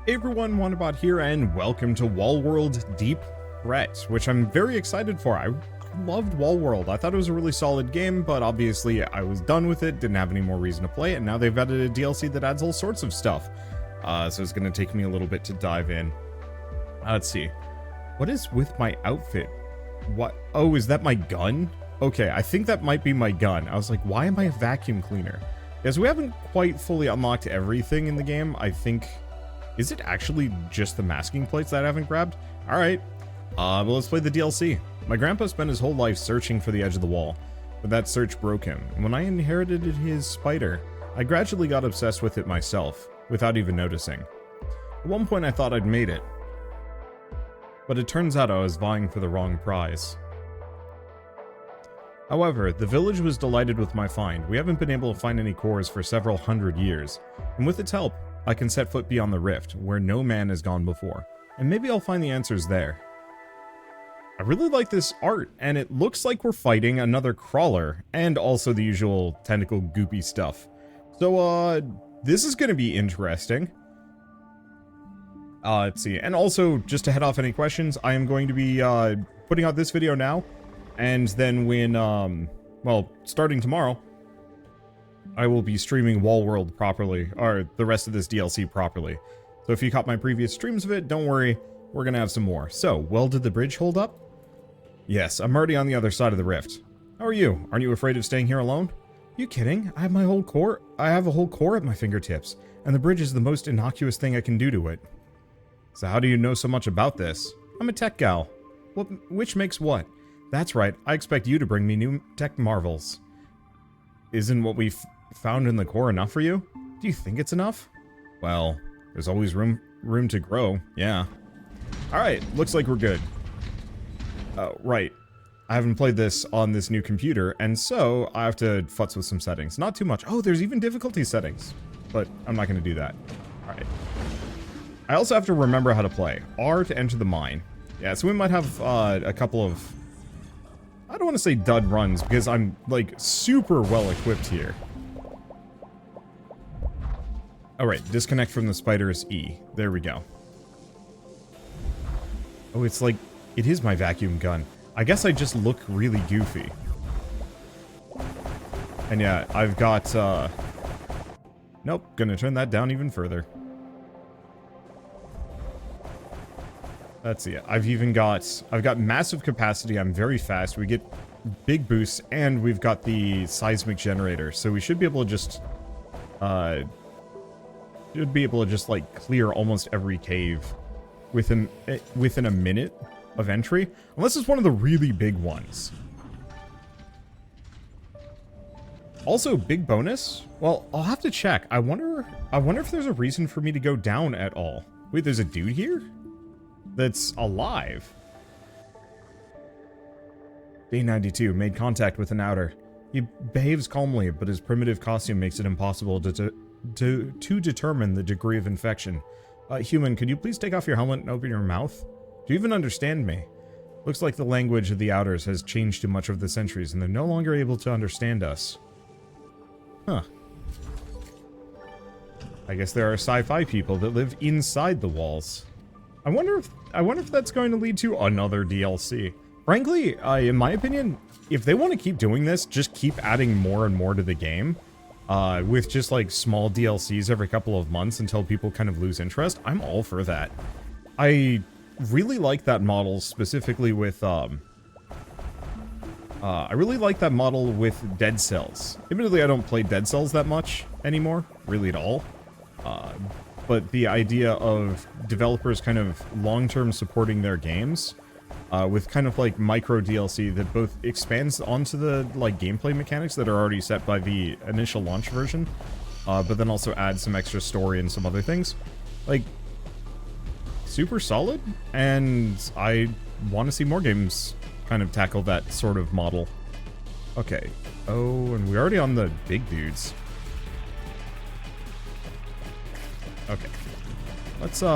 Hey everyone, Wanderbot here, and welcome to Wallworld Deep Threat, which I'm very excited for. I loved Wallworld. I thought it was a really solid game, but obviously I was done with it, didn't have any more reason to play it, and now they've added a DLC that adds all sorts of stuff. So it's going to take me a little bit to dive in. Let's see. What is with my outfit? What? Oh, is that my gun? Okay, I think that might be my gun. I was like, why am I a vacuum cleaner? Because we haven't quite fully unlocked everything in the game, I think. Is it actually just the masking plates that I haven't grabbed? Alright, but let's play the DLC. My grandpa spent his whole life searching for the edge of the wall, but that search broke him. And when I inherited his spider, I gradually got obsessed with it myself, without even noticing. At one point I thought I'd made it, but it turns out I was vying for the wrong prize. However, the village was delighted with my find. We haven't been able to find any cores for several hundred years, and with its help, I can set foot beyond the rift, where no man has gone before, and maybe I'll find the answers there. I really like this art, and it looks like we're fighting another crawler, and also the usual tentacle goopy stuff. So, this is gonna be interesting. Let's see, and also, just to head off any questions, I am going to be, putting out this video now, and then when, well, starting tomorrow, I will be streaming Wallworld properly, or the rest of this DLC properly. So if you caught my previous streams of it, don't worry, we're gonna have some more. So, well, did the bridge hold up? Yes, I'm already on the other side of the rift. How are you? Aren't you afraid of staying here alone? You kidding? I have a whole core at my fingertips, and the bridge is the most innocuous thing I can do to it. So how do you know so much about this? I'm a tech gal. Well, which makes what? That's right, I expect you to bring me new tech marvels. Isn't what we've found in the core enough for you? Do you think it's enough? Well, there's always room to grow, yeah. Alright, looks like we're good. Right. I haven't played this on this new computer, and so I have to futz with some settings. Not too much. Oh, there's even difficulty settings. But I'm not going to do that. Alright. I also have to remember how to play. R to enter the mine. Yeah, so we might have a couple of... I don't want to say dud runs, because I'm, like, super well equipped here. Alright, disconnect from the spider is E. There we go. Oh, it's like... It is my vacuum gun. I guess I just look really goofy. And yeah, I've got, Nope, gonna turn that down even further. Let's see, I've got massive capacity, I'm very fast, we get big boosts, and we've got the seismic generator, so we should be able to just, like, clear almost every cave within a minute of entry, unless it's one of the really big ones. Also, big bonus, well, I'll have to check, I wonder if there's a reason for me to go down at all. Wait, there's a dude here? That's alive. Day 92, made contact with an outer. He behaves calmly, but his primitive costume makes it impossible to determine the degree of infection. Human, could you please take off your helmet and open your mouth? Do you even understand me? Looks like the language of the outers has changed too much over the centuries, and they're no longer able to understand us. Huh. I guess there are sci-fi people that live inside the walls. I wonder if that's going to lead to another DLC. Frankly, in my opinion, if they want to keep doing this, just keep adding more and more to the game, with just like small DLCs every couple of months until people kind of lose interest, I'm all for that. I really like that model specifically with, I really like that model with Dead Cells. Admittedly, I don't play Dead Cells that much anymore, really at all. But the idea of developers kind of long-term supporting their games with kind of like micro DLC that both expands onto the like gameplay mechanics that are already set by the initial launch version, but then also adds some extra story and some other things. Like, super solid, and I want to see more games kind of tackle that sort of model. Okay. Oh, and we're already on the big dudes. Okay. Let's see,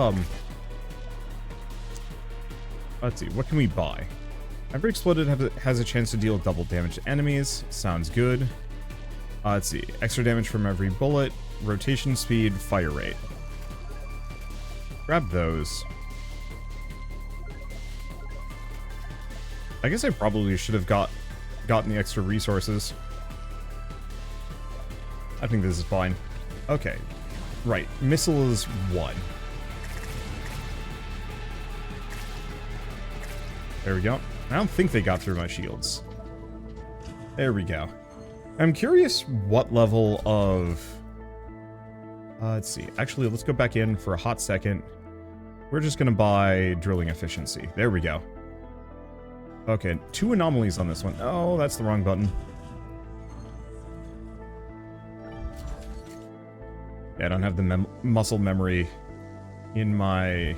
what can we buy? Every exploded has a chance to deal double damage to enemies. Sounds good. Let's see, extra damage from every bullet, rotation speed, fire rate. grab those. I guess I probably should have gotten the extra resources. I think this is fine. Okay. Right. Missile is 1. There we go. I don't think they got through my shields. There we go. I'm curious what level of... let's see. Actually, let's go back in for a hot second. We're just going to buy drilling efficiency. There we go. Okay, 2 anomalies on this one. Oh, that's the wrong button. Yeah, I don't have the muscle memory in my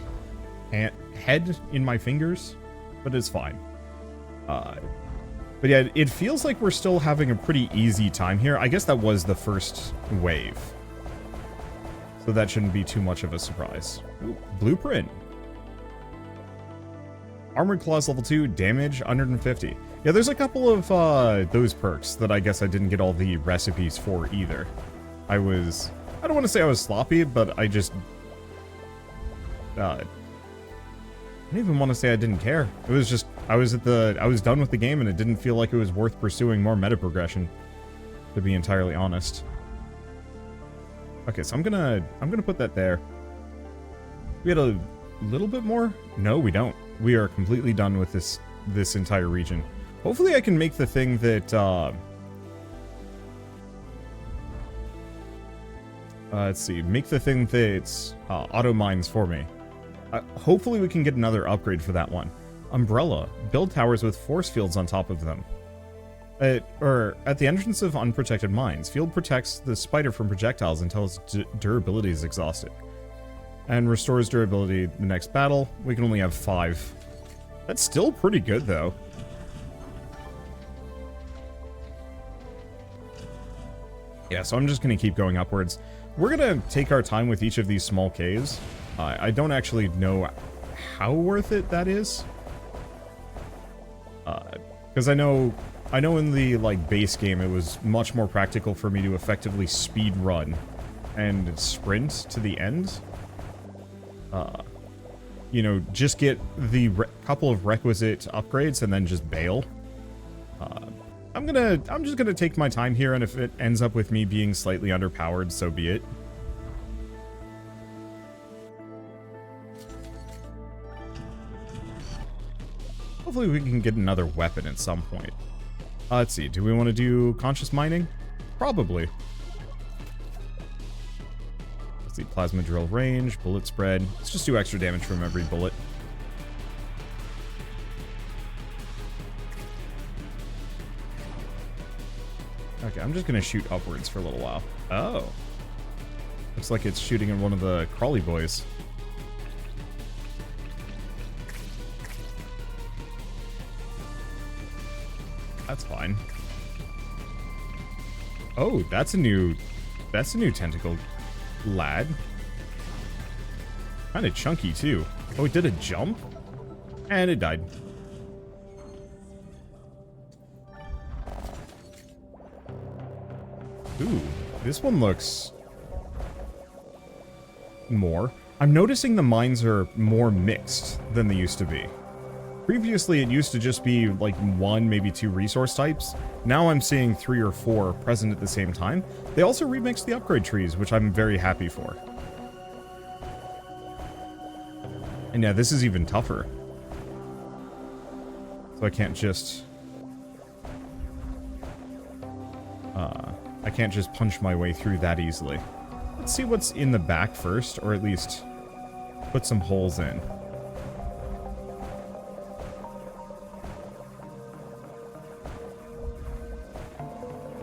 head, in my fingers, but it's fine. But yeah, it feels like we're still having a pretty easy time here. I guess that was the first wave. So that shouldn't be too much of a surprise. Ooh, blueprint. Armored Claws level 2, damage 150. Yeah, there's a couple of those perks that I guess I didn't get all the recipes for either. I don't want to say I was sloppy, but I just... I don't even want to say I didn't care. It was just, I was done with the game and it didn't feel like it was worth pursuing more meta progression, to be entirely honest. Okay, so I'm gonna put that there. We had a little bit more? No, we don't. We are completely done with this entire region. Hopefully I can make the thing that, let's see, make the thing that's auto mines for me. Hopefully we can get another upgrade for that one. Umbrella. Build towers with force fields on top of them. At the entrance of unprotected mines. Field protects the spider from projectiles until its durability is exhausted. And restores durability the next battle. We can only have 5. That's still pretty good, though. Yeah, so I'm just going to keep going upwards. We're going to take our time with each of these small caves. I don't actually know how worth it that is. Because I know in the base game it was much more practical for me to effectively speed run and sprint to the end. You know, just get the couple of requisite upgrades and then just bail. I'm just gonna take my time here, and if it ends up with me being slightly underpowered, so be it. Hopefully we can get another weapon at some point. Let's see, do we want to do conscious mining? Probably. Let's see, plasma drill range, bullet spread. Let's just do extra damage from every bullet. Okay, I'm just gonna shoot upwards for a little while. Oh. Looks like it's shooting at one of the crawly boys. That's fine. Oh, that's a new tentacle lad. Kind of chunky too. Oh, it did a jump? And it died. Ooh, this one looks more. I'm noticing the mines are more mixed than they used to be. Previously, it used to just be like 1, maybe 2 resource types. Now I'm seeing 3 or 4 present at the same time. They also remixed the upgrade trees, which I'm very happy for. And yeah, this is even tougher. So I can't just... I can't just punch my way through that easily. Let's see what's in the back first, or at least put some holes in.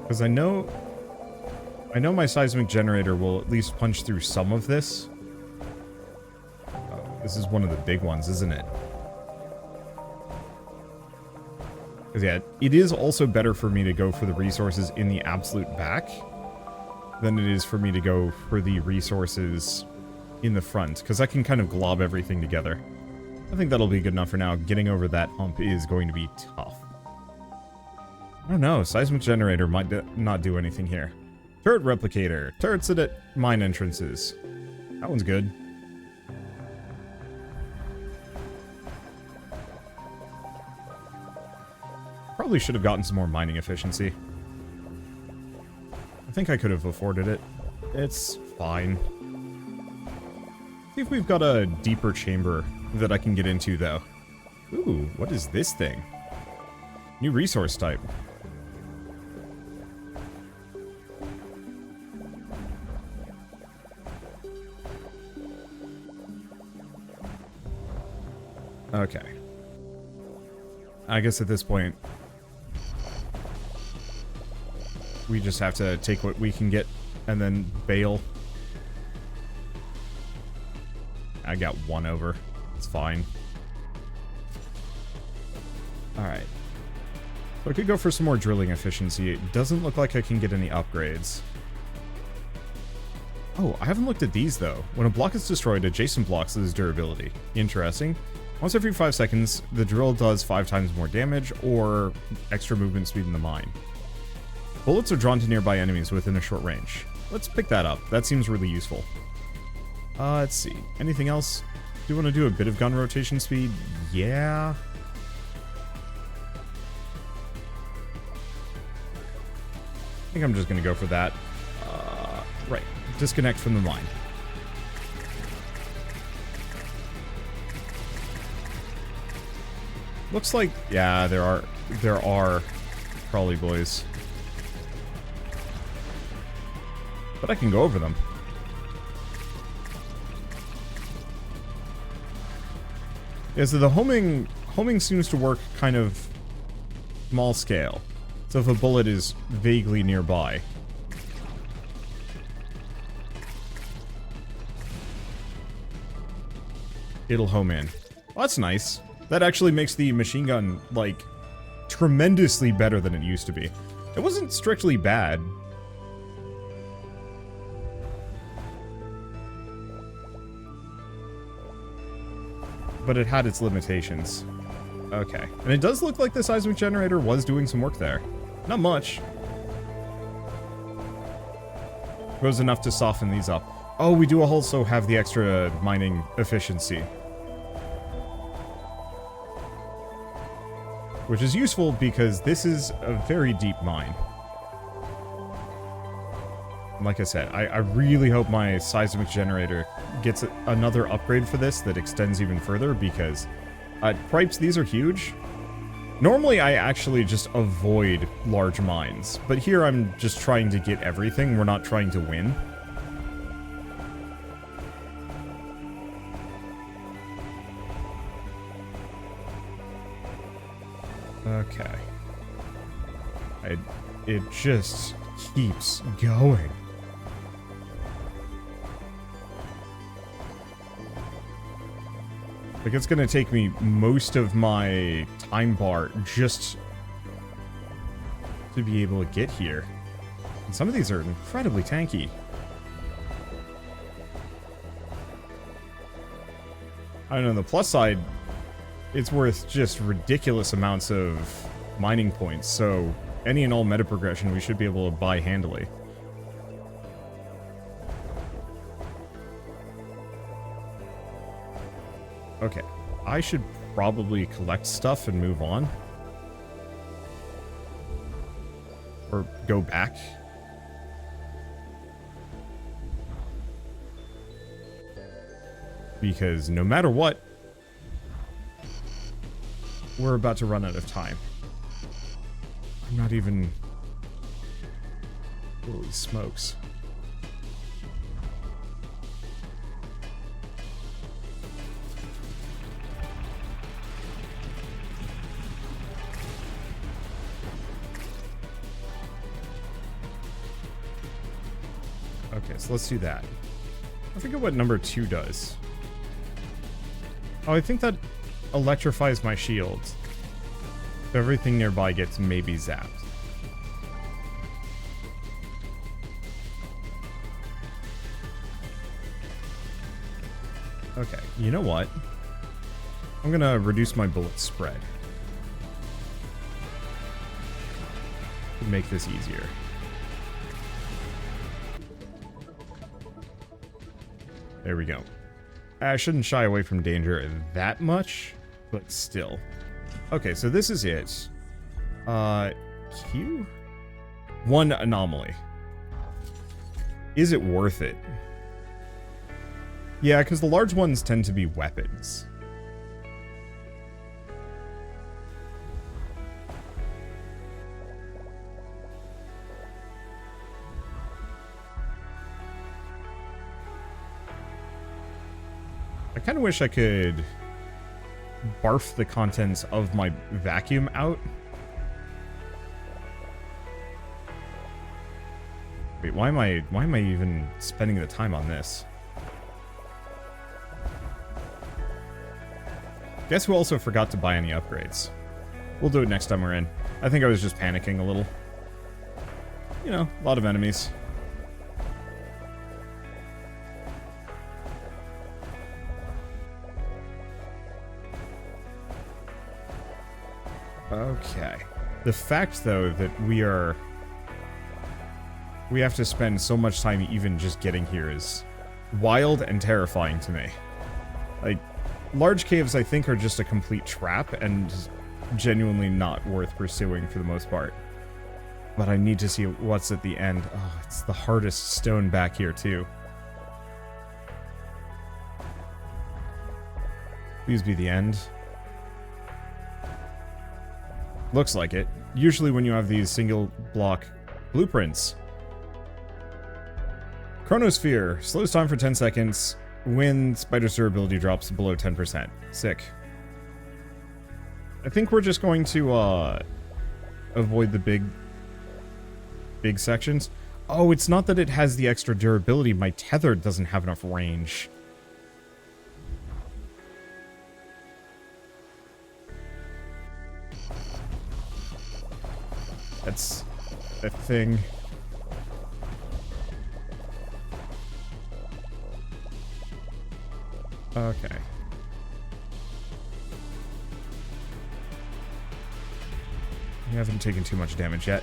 Because I know my seismic generator will at least punch through some of this. Oh, this is one of the big ones, isn't it? Because yeah, it is also better for me to go for the resources in the absolute back than it is for me to go for the resources in the front, because I can kind of glob everything together. I think that'll be good enough for now. Getting over that hump is going to be tough. I don't know, seismic generator might not do anything here. Turret replicator. Turrets at mine entrances. That one's good. probably should have gotten some more mining efficiency. I think I could have afforded it. It's fine. See if we've got a deeper chamber that I can get into, though. Ooh, what is this thing? New resource type. Okay. I guess at this point, we just have to take what we can get and then bail. I got one over. It's fine. Alright. So I could go for some more drilling efficiency. It doesn't look like I can get any upgrades. Oh, I haven't looked at these, though. When a block is destroyed, adjacent blocks lose durability. Interesting. Once every 5 seconds, the drill does 5 times more damage, or extra movement speed in the mine. Bullets are drawn to nearby enemies within a short range. Let's pick that up. That seems really useful. Let's see. Anything else? Do you want to do a bit of gun rotation speed? Yeah. I think I'm just going to go for that. Right. Disconnect from the mine. Looks like, yeah, there are crawly boys. But I can go over them. Yeah, so the homing seems to work kind of small scale. So if a bullet is vaguely nearby, it'll home in. Well, that's nice. That actually makes the machine gun, like, tremendously better than it used to be. It wasn't strictly bad. But it had its limitations. Okay. And it does look like the seismic generator was doing some work there. Not much. It was enough to soften these up. Oh, we do also have the extra mining efficiency. Which is useful because this is a very deep mine. Like I said, I really hope my seismic generator gets another upgrade for this that extends even further because, cripes, these are huge. Normally I actually just avoid large mines, but here I'm just trying to get everything, we're not trying to win. Okay. It just keeps going. Like, it's gonna take me most of my time bar just to be able to get here. And some of these are incredibly tanky. I don't know, the plus side, it's worth just ridiculous amounts of mining points, so any and all meta progression we should be able to buy handily. Okay, I should probably collect stuff and move on. Or go back. Because no matter what, we're about to run out of time. I'm not even... Holy smokes. Okay, so let's do that. I forget what number 2 does. Oh, I think that electrifies my shield. So everything nearby gets maybe zapped. Okay, you know what? I'm gonna reduce my bullet spread to make this easier. There we go. I shouldn't shy away from danger that much, but still. Okay, so this is it. Q? One anomaly. Is it worth it? Yeah, because the large ones tend to be weapons. I kind of wish I could barf the contents of my vacuum out. Wait, why am I even spending the time on this? Guess who also forgot to buy any upgrades? We'll do it next time we're in. I think I was just panicking a little. You know, a lot of enemies. Okay. The fact, though, that we have to spend so much time even just getting here is wild and terrifying to me. Like, large caves, I think, are just a complete trap and genuinely not worth pursuing for the most part. But I need to see what's at the end. Oh, it's the hardest stone back here, too. Please be the end. Looks like it. Usually when you have these single block blueprints. Chronosphere. Slows time for 10 seconds when spider's durability drops below 10%. Sick. I think we're just going to avoid the big sections. Oh, it's not that it has the extra durability. My tether doesn't have enough range. That's a thing. Okay. You haven't taken too much damage yet.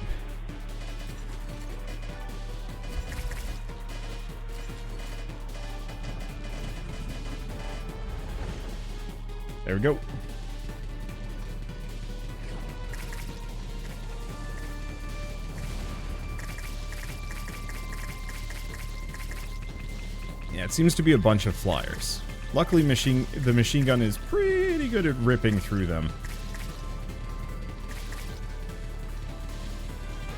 There we go. Yeah, it seems to be a bunch of flyers. Luckily, the machine gun is pretty good at ripping through them.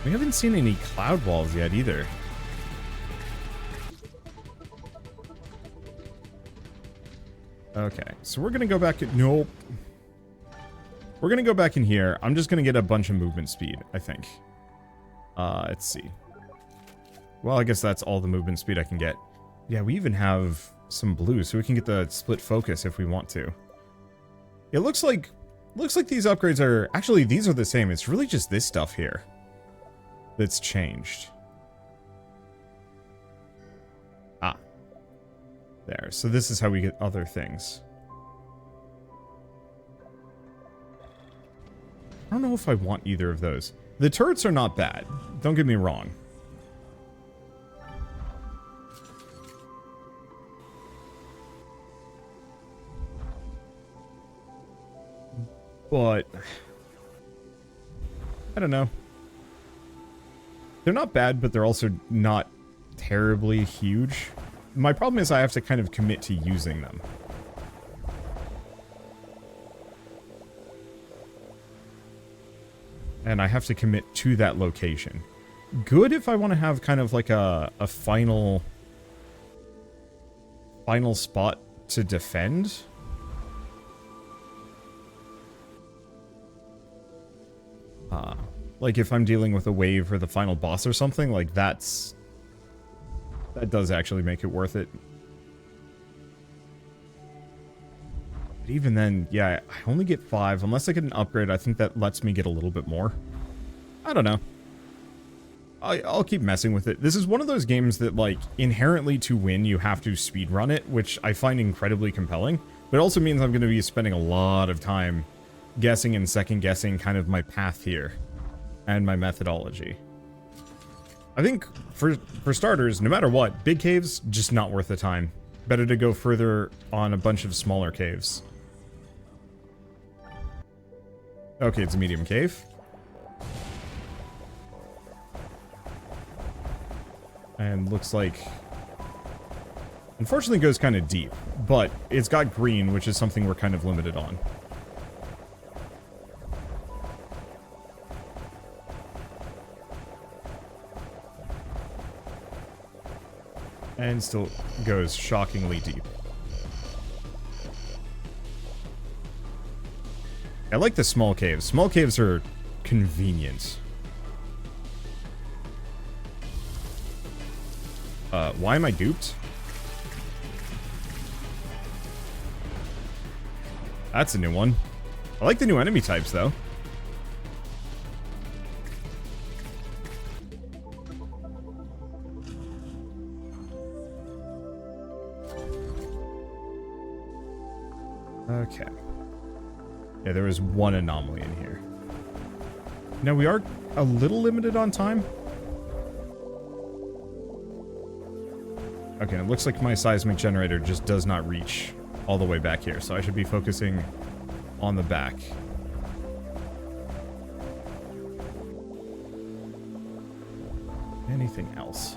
We haven't seen any cloud walls yet either. Okay, so we're gonna go back at... Nope. We're gonna go back in here. I'm just gonna get a bunch of movement speed, I think. Let's see. Well, I guess that's all the movement speed I can get. Yeah, we even have some blue, so we can get the split focus if we want to. It looks like these upgrades are... Actually, these are the same. It's really just this stuff here that's changed. Ah. There. So this is how we get other things. I don't know if I want either of those. The turrets are not bad. Don't get me wrong. But I don't know. They're not bad, but they're also not terribly huge. My problem is I have to kind of commit to using them. And I have to commit to that location. Good if I want to have kind of like a final spot to defend. Like if I'm dealing with a wave or the final boss or something, like that does actually make it worth it. But even then, yeah, I only get 5. Unless I get an upgrade, I think that lets me get a little bit more. I don't know. I'll keep messing with it. This is one of those games that, like, inherently to win, you have to speedrun it, which I find incredibly compelling. But it also means I'm going to be spending a lot of time guessing and second-guessing kind of my path here. And my methodology. I think, for starters, no matter what, big caves, just not worth the time. Better to go further on a bunch of smaller caves. Okay, it's a medium cave. And looks like... Unfortunately, it goes kind of deep, but it's got green, which is something we're kind of limited on. And still goes shockingly deep. I like the small caves. Small caves are convenient. Why am I duped? That's a new one. I like the new enemy types, though. Okay. Yeah, there is one anomaly in here. Now, we are a little limited on time. Okay, it looks like my seismic generator just does not reach all the way back here, so I should be focusing on the back. Anything else?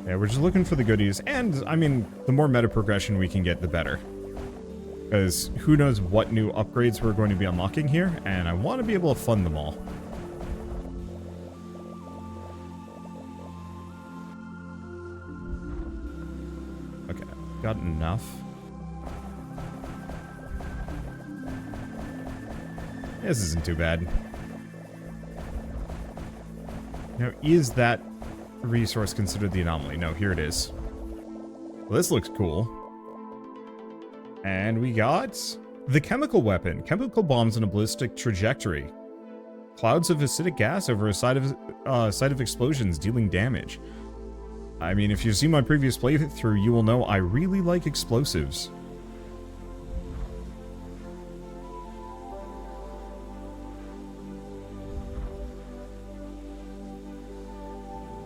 Yeah, we're just looking for the goodies, and, I mean, the more meta progression we can get, the better. Because who knows what new upgrades we're going to be unlocking here, and I want to be able to fund them all. Okay, got enough. This isn't too bad. Now, is that resource considered the anomaly? No, here it is. Well, this looks cool. And we got the chemical weapon. Chemical bombs on a ballistic trajectory. Clouds of acidic gas over a site of explosions dealing damage. I mean, if you've seen my previous playthrough, you will know I really like explosives.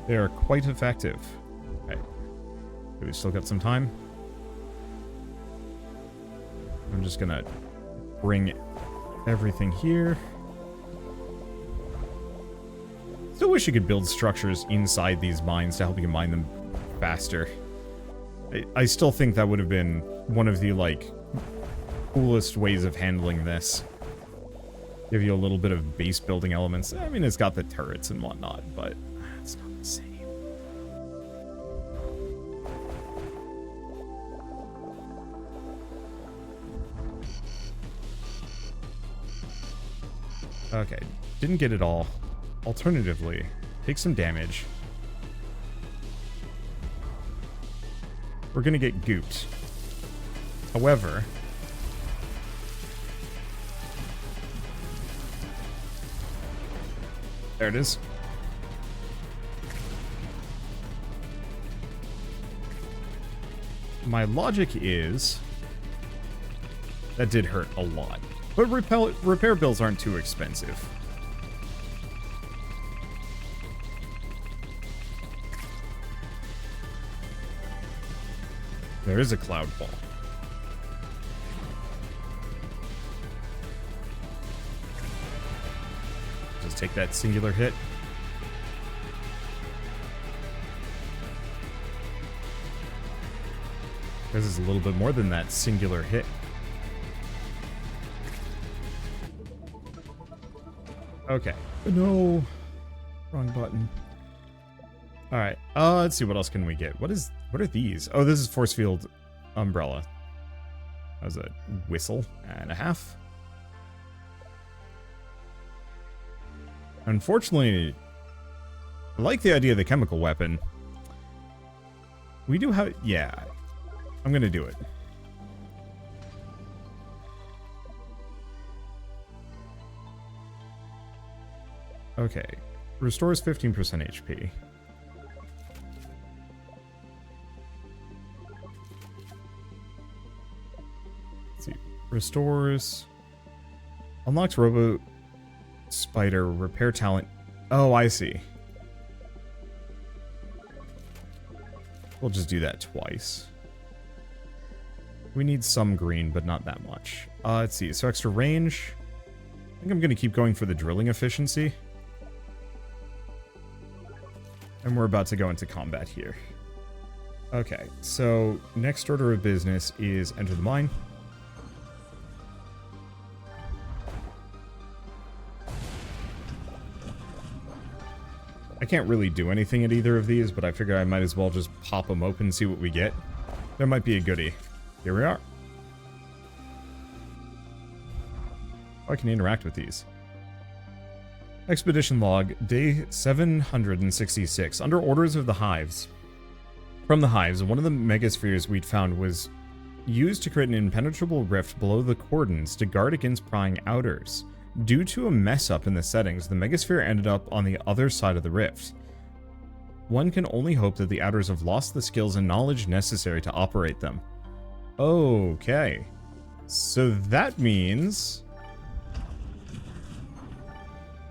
They are quite effective. Okay. We've still got some time. I'm just gonna bring everything here. Still wish you could build structures inside these mines to help you mine them faster. I still think that would have been one of the, like, coolest ways of handling this. Give you a little bit of base building elements. I mean, it's got the turrets and whatnot, but it's not the same. Okay, didn't get it all. Alternatively, take some damage. We're gonna get gooped. However, there it is. My logic is that did hurt a lot. But repair bills aren't too expensive. There is a cloud ball. Just take that singular hit. This is a little bit more than that singular hit. Okay. No. Wrong button. Alright. Let's see, what else can we get? What are these? Oh, this is force field umbrella. That was a whistle and a half. Unfortunately, I like the idea of the chemical weapon. We do have... Yeah. I'm gonna do it. Okay. Restores 15% HP. Let's see. Restores... Unlocks Robo Spider repair talent. Oh, I see. We'll just do that twice. We need some green, but not that much. Let's see. So extra range. I think I'm going to keep going for the drilling efficiency. And we're about to go into combat here. Okay, so next order of business is enter the mine. I can't really do anything at either of these, but I figure I might as well just pop them open and see what we get. There might be a goodie. Here we are. Oh, I can interact with these. Expedition log, day 766. Under orders of the hives. From the hives, one of the megaspheres we'd found was used to create an impenetrable rift below the cordons to guard against prying outers. Due to a mess-up in the settings, the megasphere ended up on the other side of the rift. One can only hope that the outers have lost the skills and knowledge necessary to operate them. Okay. So that means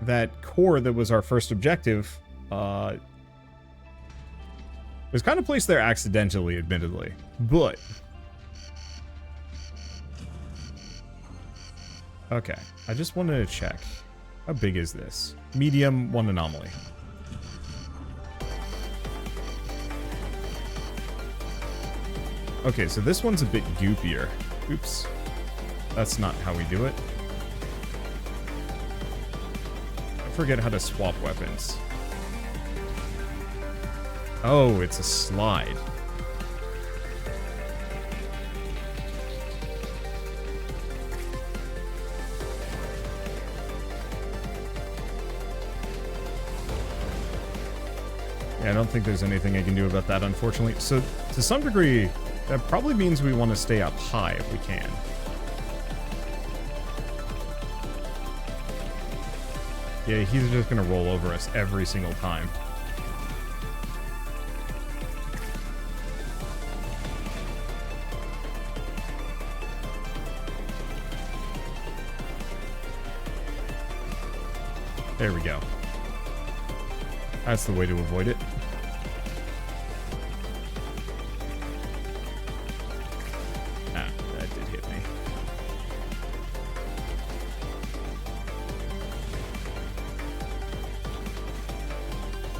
that core that was our first objective was kind of placed there accidentally, admittedly. But okay, I just wanted to check. How big is this? Medium, 1 anomaly. Okay, so this one's a bit goopier. Oops. That's not how we do it. I forget how to swap weapons. Oh, it's a slide. Yeah, I don't think there's anything I can do about that, unfortunately. So, to some degree, that probably means we want to stay up high if we can. Yeah, he's just going to roll over us every single time. There we go. That's the way to avoid it. Ah, that did hit me.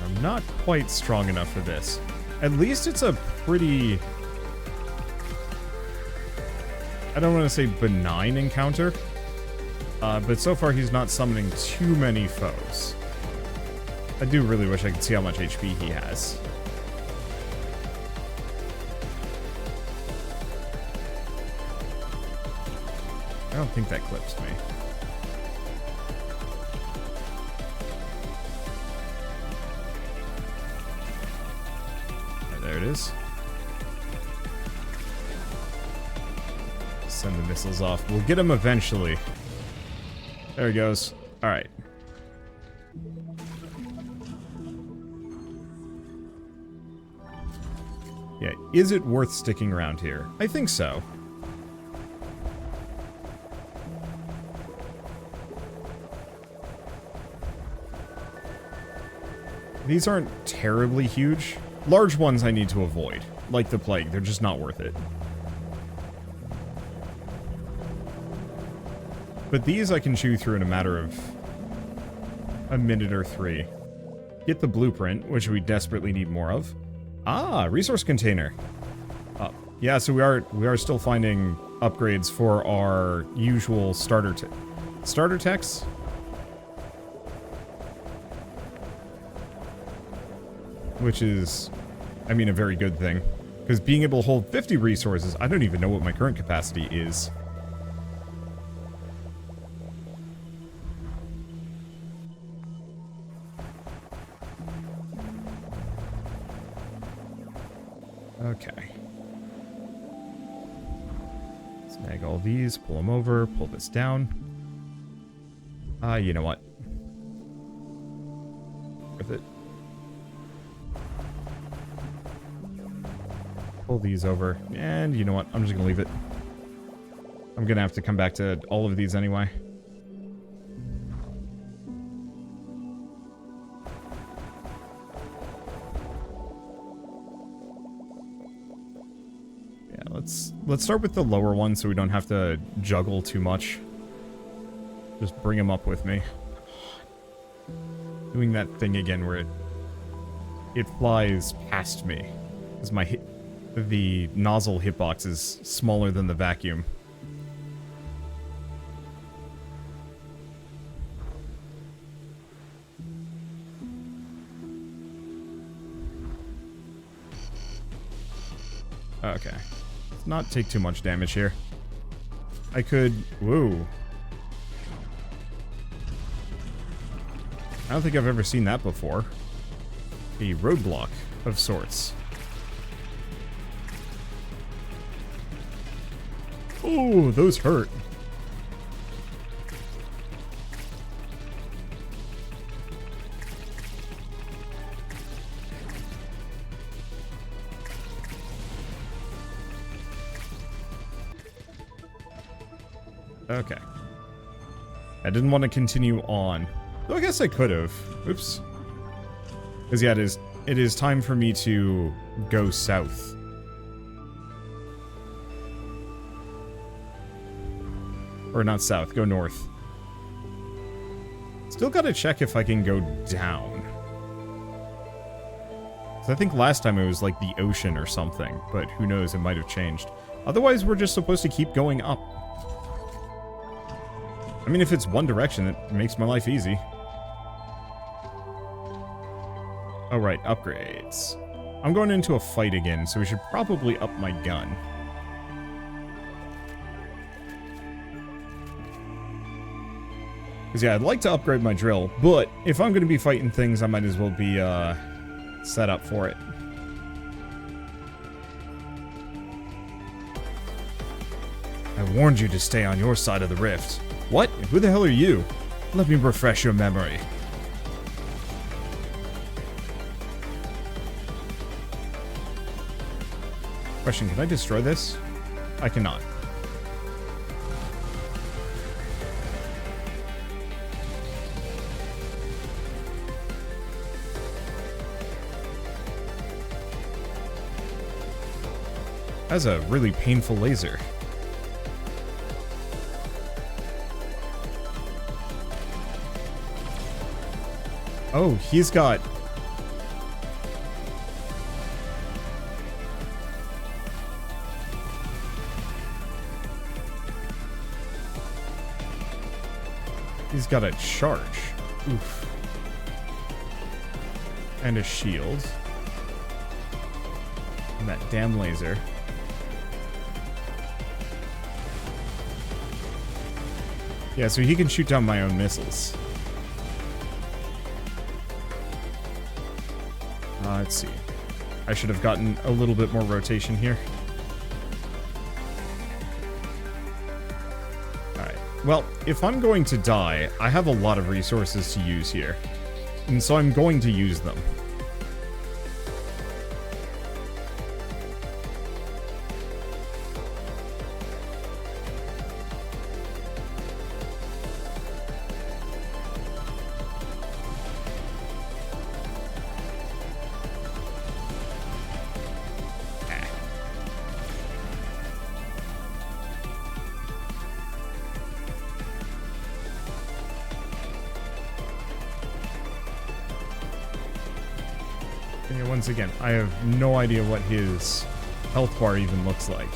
I'm not quite strong enough for this. At least it's a pretty... I don't want to say benign encounter. But so far he's not summoning too many foes. I do really wish I could see how much HP he has. I don't think that clips me. There it is. Send the missiles off. We'll get him eventually. There he goes. Alright. Yeah, is it worth sticking around here? I think so. These aren't terribly huge. Large ones I need to avoid. Like the plague, they're just not worth it. But these I can chew through in a matter of a minute or 3. Get the blueprint, which we desperately need more of. Ah, resource container. Yeah, so we are still finding upgrades for our usual starter techs. Which is, I mean, a very good thing. Because being able to hold 50 resources, I don't even know what my current capacity is. Okay. Snag all these, pull them over, pull this down. You know what? Worth it. Pull these over, and you know what? I'm just gonna leave it. I'm gonna have to come back to all of these anyway. Let's start with the lower one so we don't have to juggle too much. Just bring him up with me. Doing that thing again where it it flies past me. Because the nozzle hitbox is smaller than the vacuum. Okay. Let's not take too much damage here. I could... Whoa. I don't think I've ever seen that before. A roadblock of sorts. Oh, those hurt. Okay. I didn't want to continue on. Though I guess I could have. Oops. Because yeah, it is time for me to go south. Or not south, go north. Still gotta check if I can go down. So I think last time it was like the ocean or something, but who knows, it might have changed. Otherwise, we're just supposed to keep going up. I mean, if it's one direction, it makes my life easy. Oh, right, upgrades. I'm going into a fight again, so we should probably up my gun. Because, yeah, I'd like to upgrade my drill, but if I'm going to be fighting things, I might as well be, set up for it. I warned you to stay on your side of the rift. What? Who the hell are you? Let me refresh your memory. Question, can I destroy this? I cannot. That's a really painful laser. Oh, he's got... He's got a charge. Oof. And a shield. And that damn laser. Yeah, so he can shoot down my own missiles. Let's see. I should have gotten a little bit more rotation here. Alright. Well, if I'm going to die, I have a lot of resources to use here. And so I'm going to use them. Once again, I have no idea what his health bar even looks like.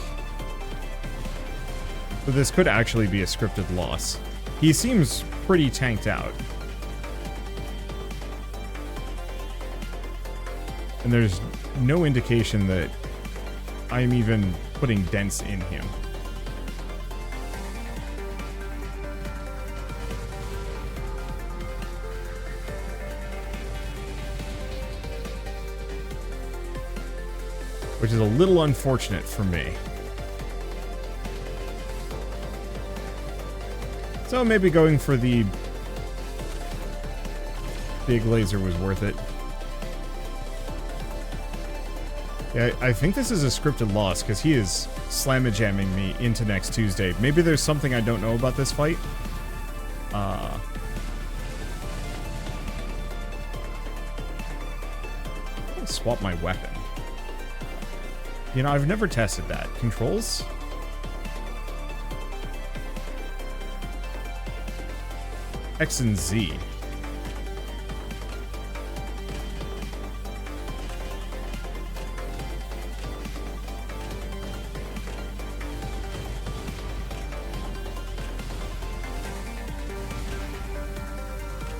So this could actually be a scripted loss. He seems pretty tanked out. And there's no indication that I'm even putting dents in him. Which is a little unfortunate for me. So maybe going for the big laser was worth it. Yeah, I think this is a scripted loss because he is slamma-jamming me into next Tuesday. Maybe there's something I don't know about this fight. I'll swap my weapon. You know, I've never tested that. Controls? X and Z.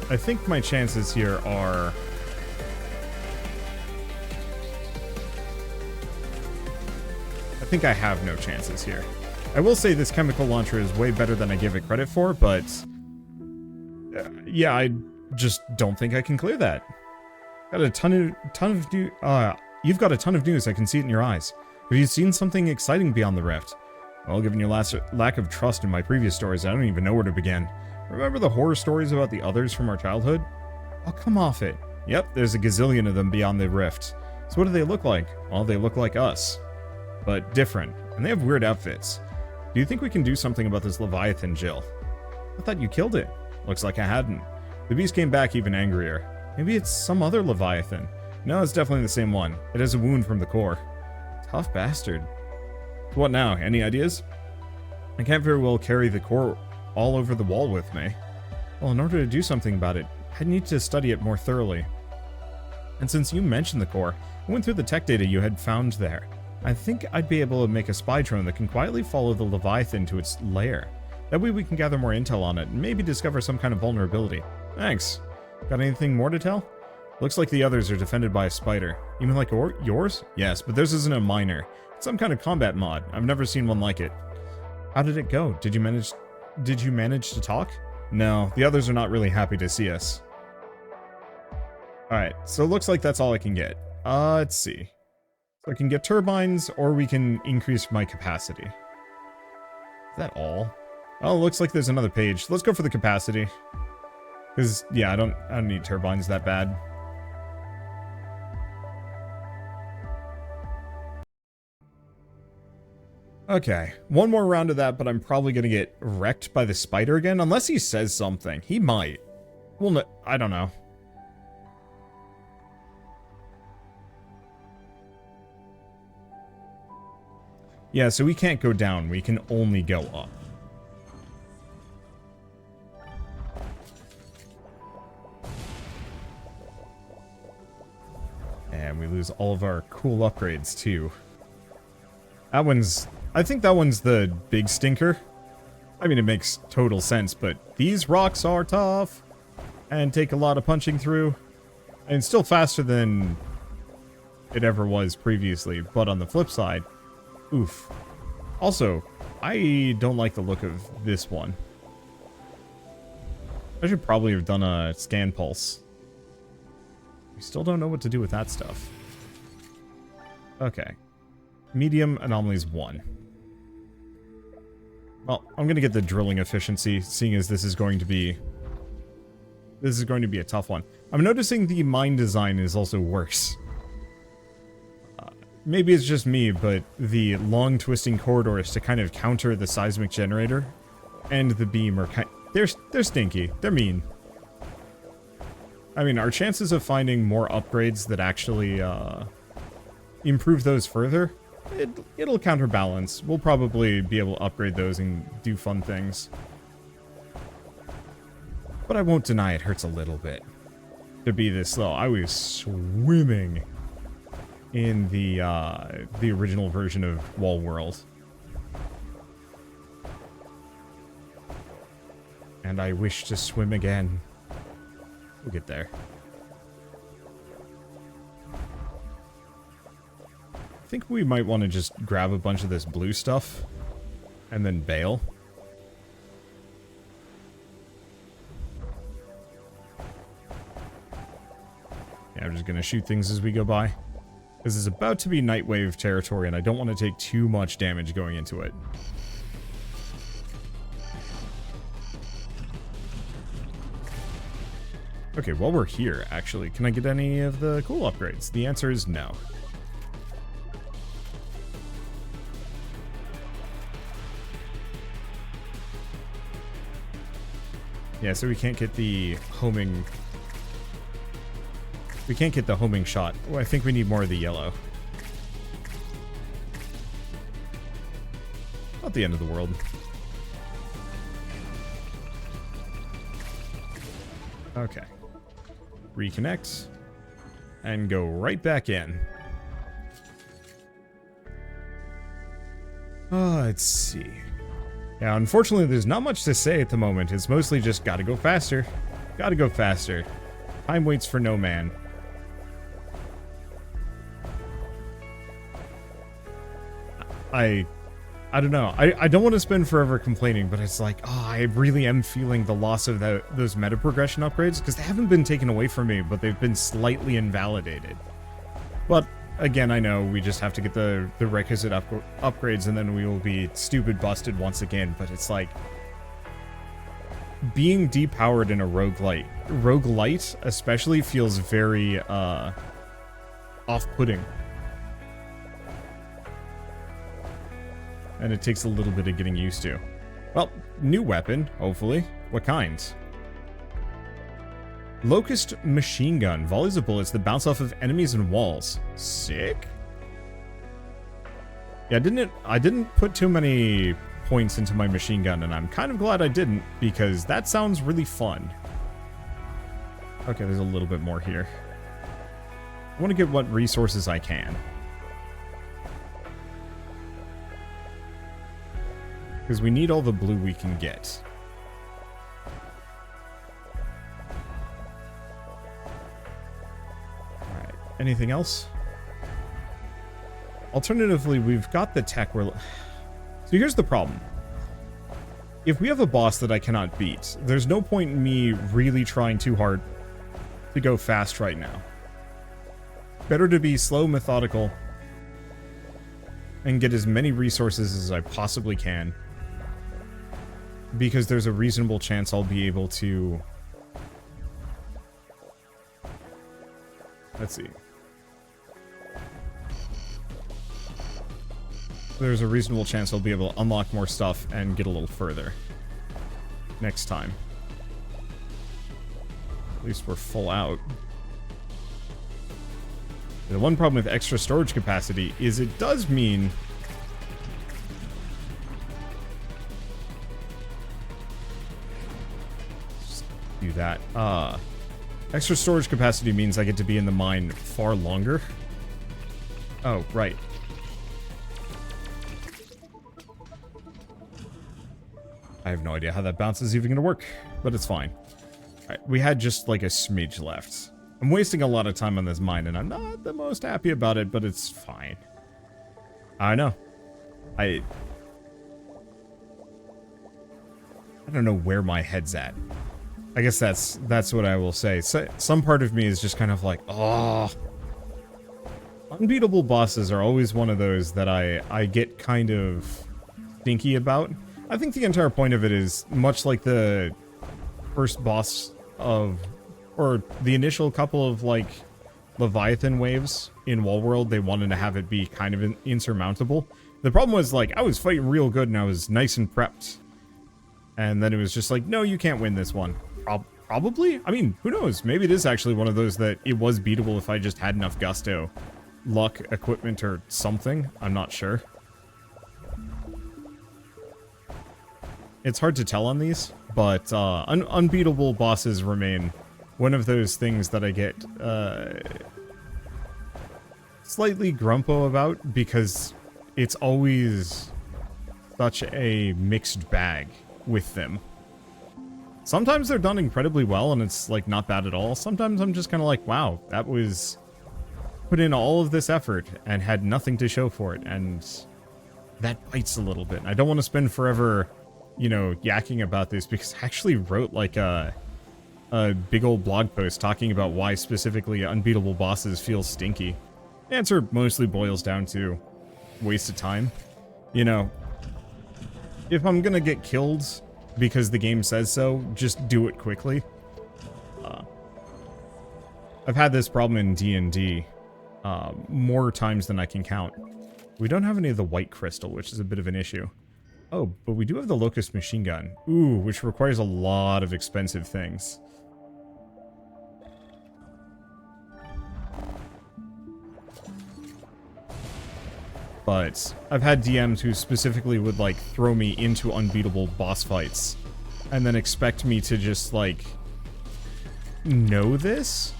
I think my chances here are... I think I have no chances here. I will say this chemical launcher is way better than I give it credit for, but... yeah, I just don't think I can clear that. Got a ton of new... you've got a ton of news, I can see it in your eyes. Have you seen something exciting beyond the rift? Well, given your lack of trust in my previous stories, I don't even know where to begin. Remember the horror stories about the others from our childhood? Oh, come off it. Yep, there's a gazillion of them beyond the rift. So what do they look like? Well, they look like us. But different. And they have weird outfits. Do you think we can do something about this Leviathan, Jill? I thought you killed it. Looks like I hadn't. The beast came back even angrier. Maybe it's some other Leviathan. No, it's definitely the same one. It has a wound from the core. Tough bastard. What now? Any ideas? I can't very well carry the core all over the wall with me. Well, in order to do something about it, I need to study it more thoroughly. And since you mentioned the core, I went through the tech data you had found there. I think I'd be able to make a spy drone that can quietly follow the Leviathan to its lair. That way we can gather more intel on it and maybe discover some kind of vulnerability. Thanks. Got anything more to tell? Looks like the others are defended by a spider. You mean like yours? Yes, but theirs isn't a miner. It's some kind of combat mod. I've never seen one like it. How did it go? Did you manage to talk? No, the others are not really happy to see us. Alright, so it looks like that's all I can get. Let's see. So I can get turbines, or we can increase my capacity. Is that all? Oh, it looks like there's another page. Let's go for the capacity. Because, yeah, I don't need turbines that bad. Okay, one more round of that, but I'm probably gonna get wrecked by the spider again, unless he says something. He might. Well, no, I don't know. Yeah, so we can't go down, we can only go up. And we lose all of our cool upgrades, too. That one's... I think that one's the big stinker. I mean, it makes total sense, but these rocks are tough. And take a lot of punching through. And still faster than it ever was previously. But on the flip side, oof. Also, I don't like the look of this one. I should probably have done a scan pulse. We still don't know what to do with that stuff. Okay. Medium anomalies 1. Well, I'm gonna get the drilling efficiency, seeing as this is going to be a tough one. I'm noticing the mine design is also worse. Maybe it's just me, but the long twisting corridors to kind of counter the seismic generator and the beam are they're stinky. They're mean. I mean, our chances of finding more upgrades that actually improve those further, it'll counterbalance. We'll probably be able to upgrade those and do fun things. But I won't deny it hurts a little bit to be this slow. I was swimming in the original version of Wall World. And I wish to swim again. We'll get there. I think we might want to just grab a bunch of this blue stuff and then bail. Yeah, I'm just gonna shoot things as we go by. This is about to be Nightwave territory, and I don't want to take too much damage going into it. Okay, while we're here, actually, can I get any of the cool upgrades? The answer is no. Yeah, so we can't get the homing... We can't get the homing shot. Oh, I think we need more of the yellow. Not the end of the world. Okay. Reconnect. And go right back in. Let's see. Yeah, unfortunately, there's not much to say at the moment. It's mostly just gotta go faster. Gotta go faster. Time waits for no man. I don't know. I don't want to spend forever complaining, but it's like, oh, I really am feeling the loss of those meta progression upgrades, because they haven't been taken away from me, but they've been slightly invalidated. But again, I know we just have to get the requisite upgrades, and then we will be stupid busted once again. But it's like being depowered in a roguelite especially feels very off-putting. And it takes a little bit of getting used to. Well, new weapon, hopefully. What kind? Locust machine gun. Volleys of bullets that bounce off of enemies and walls. Sick. Yeah, I didn't put too many points into my machine gun, and I'm kind of glad I didn't, because that sounds really fun. Okay, there's a little bit more here. I want to get what resources I can. Because we need all the blue we can get. Alright, anything else? Alternatively, we've got the tech where... So here's the problem. If we have a boss that I cannot beat, there's no point in me really trying too hard to go fast right now. Better to be slow, methodical, and get as many resources as I possibly can. Because there's a reasonable chance I'll be able to... Let's see. There's a reasonable chance I'll be able to unlock more stuff and get a little further next time. At least we're full out. The one problem with extra storage capacity is it does mean... do that. Extra storage capacity means I get to be in the mine far longer. Oh, right. I have no idea how that bounce is even going to work, but it's fine. Alright, we had just like a smidge left. I'm wasting a lot of time on this mine, and I'm not the most happy about it, but it's fine. I know. I don't know where my head's at. I guess that's what I will say. So, some part of me is just kind of like, oh. Unbeatable bosses are always one of those that I get kind of stinky about. I think the entire point of it is much like the first boss of, or the initial couple of like Leviathan waves in Wallworld. They wanted to have it be kind of insurmountable. The problem was like I was fighting real good and I was nice and prepped, and then it was just like, no, you can't win this one. Probably? I mean, who knows? Maybe it is actually one of those that it was beatable if I just had enough gusto, luck, equipment, or something. I'm not sure. It's hard to tell on these, but unbeatable bosses remain one of those things that I get slightly grumpo about, because it's always such a mixed bag with them. Sometimes they're done incredibly well and it's like not bad at all. Sometimes I'm just kind of like, wow, that was put in all of this effort and had nothing to show for it, and that bites a little bit. I don't want to spend forever, you know, yakking about this, because I actually wrote like a big old blog post talking about why specifically unbeatable bosses feel stinky. The answer mostly boils down to waste of time. You know, if I'm gonna get killed because the game says so, just do it quickly. I've had this problem in D&D more times than I can count. We don't have any of the white crystal, which is a bit of an issue. Oh, but we do have the Locust machine gun. Ooh, which requires a lot of expensive things. But I've had DMs who specifically would, like, throw me into unbeatable boss fights and then expect me to just, like, know this?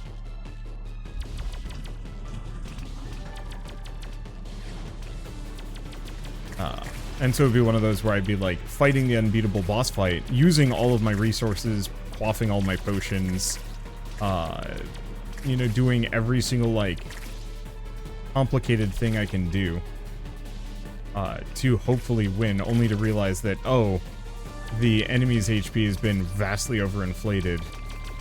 And so it would be one of those where I'd be, like, fighting the unbeatable boss fight, using all of my resources quaffing all my potions, you know, doing every single, like, complicated thing I can do to hopefully win, only to realize that, oh, the enemy's HP has been vastly overinflated,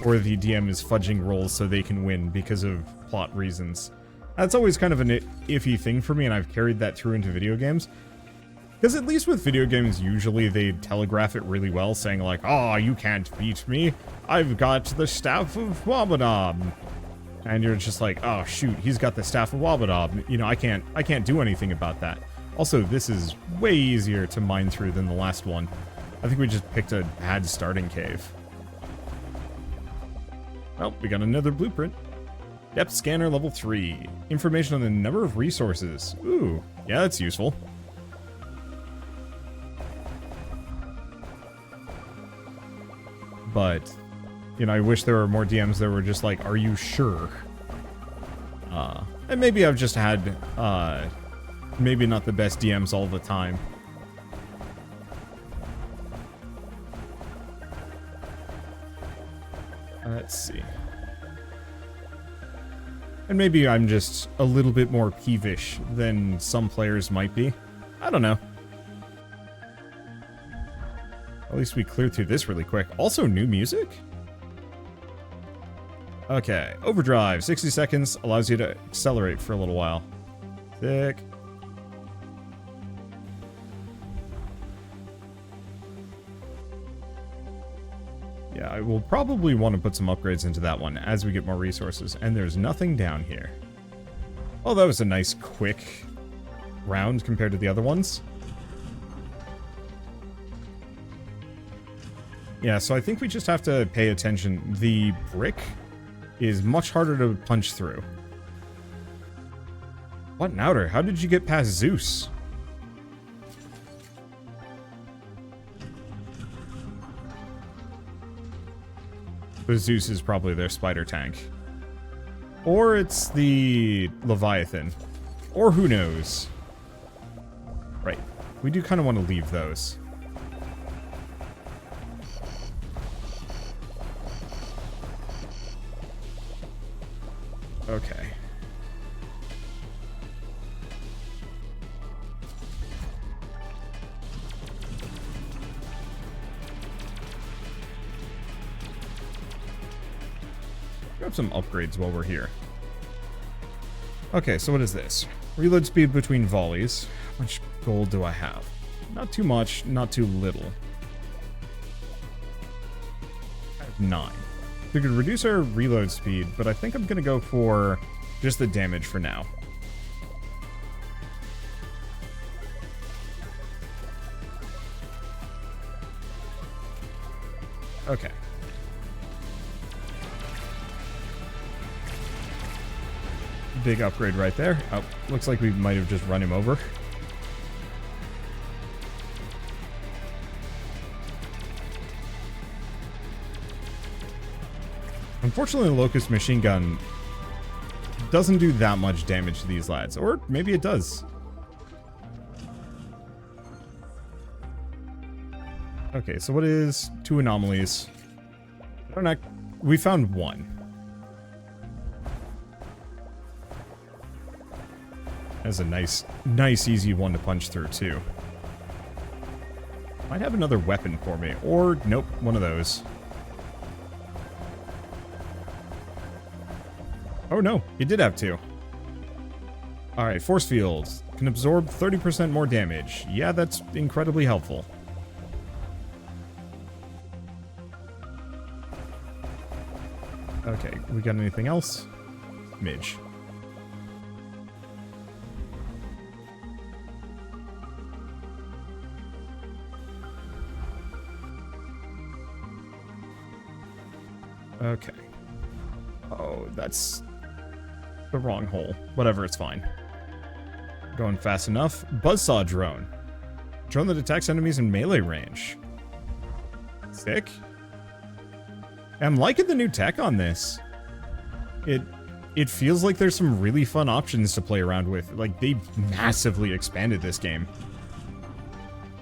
or the DM is fudging rolls so they can win because of plot reasons. That's always kind of an iffy thing for me, and I've carried that through into video games. Because at least with video games, usually they telegraph it really well, saying like, "Oh, you can't beat me. I've got the Staff of Wabadob." And you're just like, "Oh shoot, he's got the Staff of Wabadob. You know, I can't do anything about that." Also, this is way easier to mine through than the last one. I think we just picked a bad starting cave. Well, we got another blueprint. Depth scanner level 3. Information on the number of resources. Ooh, yeah, that's useful. But, you know, I wish there were more DMs that were just like, "Are you sure?" And maybe I've just had, maybe not the best DMs all the time. Let's see. And maybe I'm just a little bit more peevish than some players might be. I don't know. At least we cleared through this really quick. Also, new music? Okay. Overdrive. 60 seconds. Allows you to accelerate for a little while. Sick. Yeah, I will probably want to put some upgrades into that one as we get more resources. And there's nothing down here. Oh, that was a nice quick round compared to the other ones. Yeah, so I think we just have to pay attention. The brick is much harder to punch through. What an outer? How did you get past Zeus? But Zeus is probably their spider tank. Or it's the Leviathan. Or who knows? Right. We do kind of want to leave those. Okay. Grab some upgrades while we're here. Okay, so what is this? Reload speed between volleys. How much gold do I have? Not too much, not too little. I have 9. We could reduce our reload speed, but I think I'm going to go for just the damage for now. Okay. Big upgrade right there. Oh, looks like we might have just run him over. Unfortunately, the Locust machine gun doesn't do that much damage to these lads. Or maybe it does. Okay, so what is 2 anomalies? I don't know. We found 1. That's a nice, easy one to punch through, too. Might have another weapon for me. Or, nope, one of those. Oh no, he did have 2. Alright, force fields. Can absorb 30% more damage. Yeah, that's incredibly helpful. Okay, we got anything else? Midge. Okay. Oh, that's the wrong hole. Whatever, it's fine. Going fast enough. Buzzsaw drone. Drone that attacks enemies in melee range. Sick. I'm liking the new tech on this. It feels like there's some really fun options to play around with. Like, they massively expanded this game.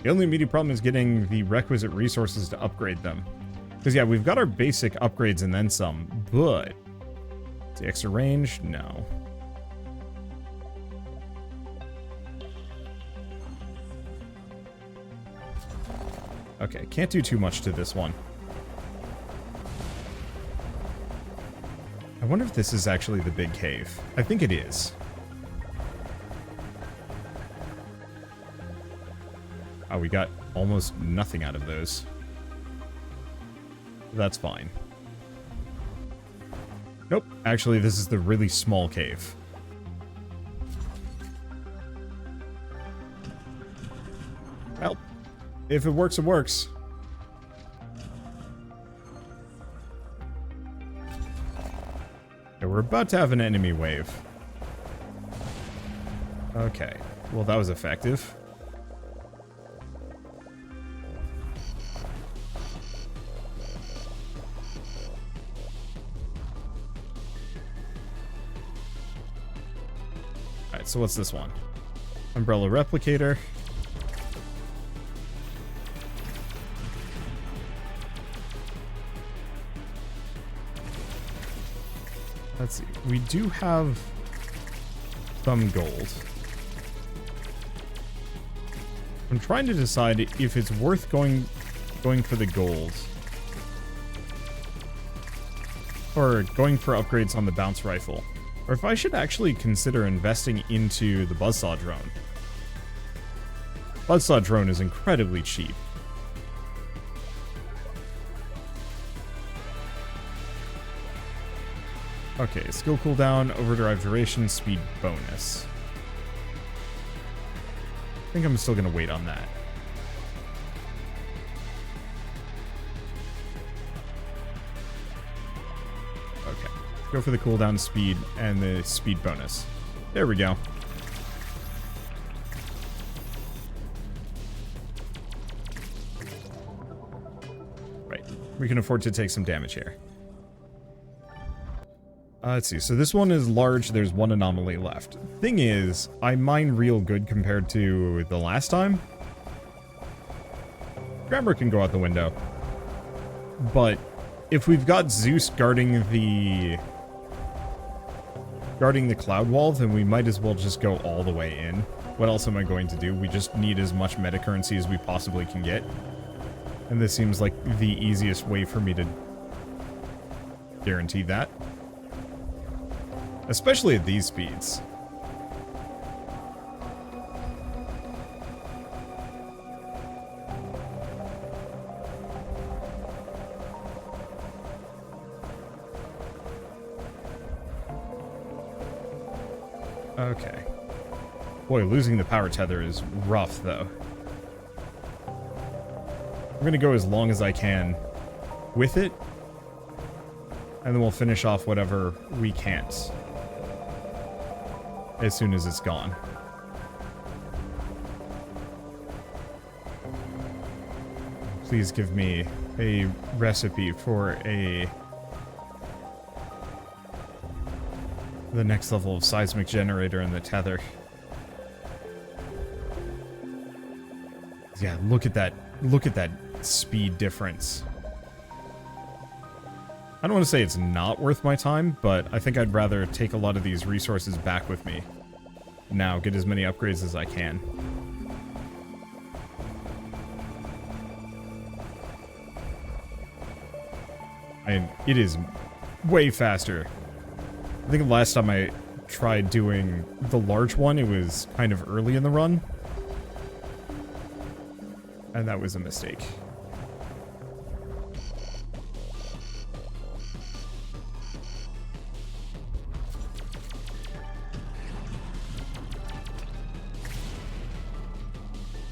The only immediate problem is getting the requisite resources to upgrade them. Because, yeah, we've got our basic upgrades and then some, but... The extra range? No. Okay, can't do too much to this one. I wonder if this is actually the big cave. I think it is. Oh, we got almost nothing out of those. That's fine. Nope, actually this is the really small cave. Well, if it works, it works. Okay, we're about to have an enemy wave. Okay, well that was effective. Alright, so what's this one? Umbrella Replicator. Let's see. We do have some gold. I'm trying to decide if it's worth going for the gold. Or going for upgrades on the bounce rifle. Or if I should actually consider investing into the Buzzsaw drone. Buzzsaw drone is incredibly cheap. Okay, skill cooldown, overdrive duration, speed bonus. I think I'm still gonna wait on that. Okay, go for the cooldown speed and the speed bonus. There we go. Right, we can afford to take some damage here. Let's see, so this one is large, there's one anomaly left. Thing is, I mine real good compared to the last time. Grammar can go out the window. But if we've got Zeus guarding the cloud wall, then we might as well just go all the way in. What else am I going to do? We just need as much meta currency as we possibly can get. And this seems like the easiest way for me to guarantee that. Especially at these speeds. Okay. Boy, losing the power tether is rough, though. I'm gonna go as long as I can with it, and then we'll finish off whatever we can't as soon as it's gone. Please give me a recipe for the next level of seismic generator and the tether. Yeah, look at that speed difference. I don't want to say it's not worth my time, but I think I'd rather take a lot of these resources back with me. Now, get as many upgrades as I can. And it is way faster. I think the last time I tried doing the large one, it was kind of early in the run. And that was a mistake.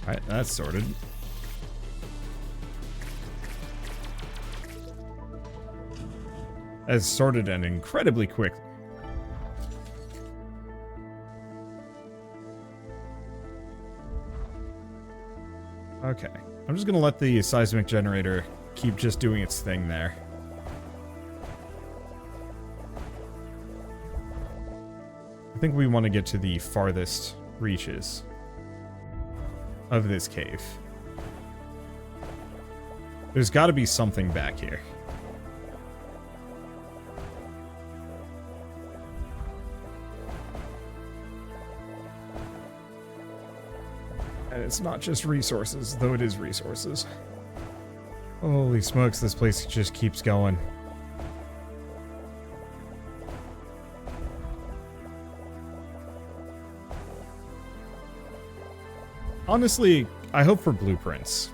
Alright, that's sorted. That's sorted and incredibly quick. Okay. I'm just gonna let the seismic generator keep just doing its thing there. I think we want to get to the farthest reaches of this cave. There's got to be something back here. And it's not just resources, though it is resources. Holy smokes, this place just keeps going. Honestly, I hope for blueprints.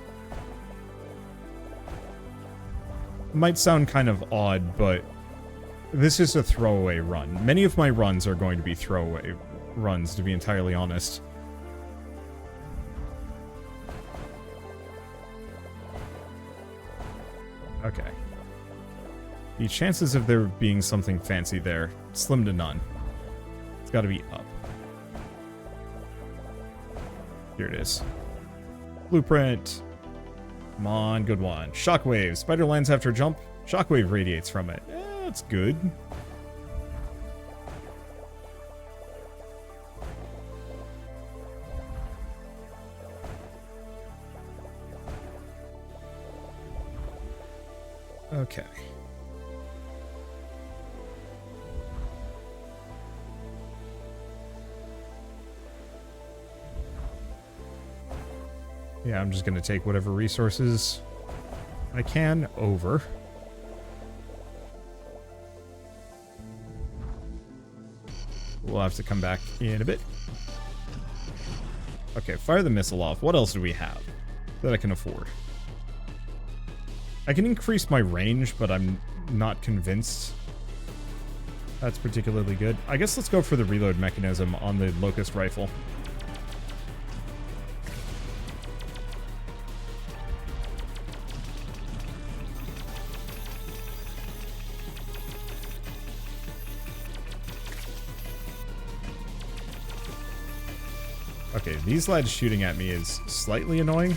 Might sound kind of odd, but this is a throwaway run. Many of my runs are going to be throwaway runs, to be entirely honest. Okay. The chances of there being something fancy there, slim to none. It's got to be up. Here it is. Blueprint. Come on, good one. Shockwave. Spider lands after jump. Shockwave radiates from it. That's good. Okay. Yeah, I'm just going to take whatever resources I can over. We'll have to come back in a bit. Okay, fire the missile off. What else do we have that I can afford? I can increase my range, but I'm not convinced that's particularly good. I guess let's go for the reload mechanism on the Locust rifle. Okay, these lads shooting at me is slightly annoying.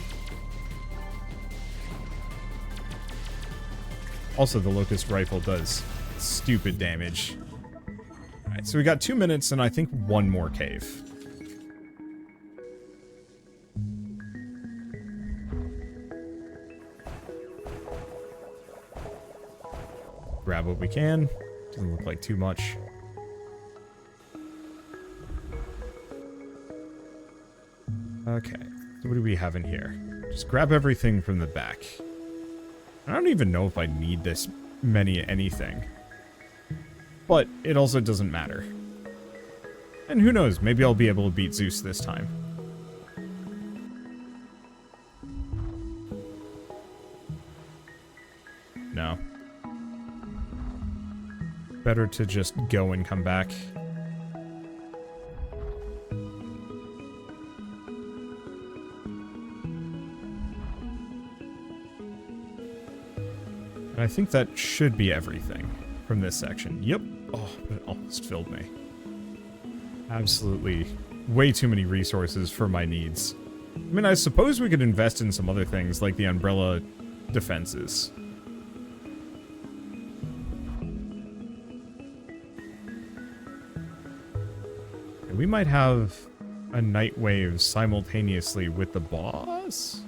Also, the Locust rifle does stupid damage. Alright, so we got 2 minutes and I think one more cave. Grab what we can. Doesn't look like too much. Okay, so what do we have in here? Just grab everything from the back. I don't even know if I need this many anything. But it also doesn't matter. And who knows, maybe I'll be able to beat Zeus this time. No. Better to just go and come back. I think that should be everything from this section. Yep. Oh, it almost filled me. Absolutely way too many resources for my needs. I mean, I suppose we could invest in some other things, like the umbrella defenses. We might have a night wave simultaneously with the boss?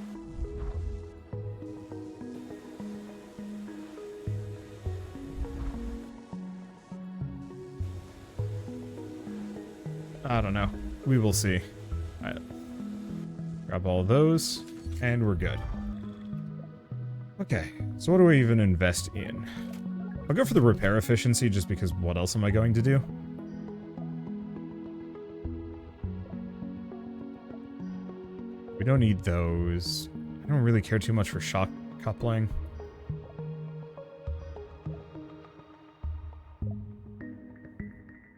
I don't know. We will see. Alright. Grab all of those, and we're good. Okay, so what do I even invest in? I'll go for the repair efficiency, just because what else am I going to do? We don't need those. I don't really care too much for shock coupling.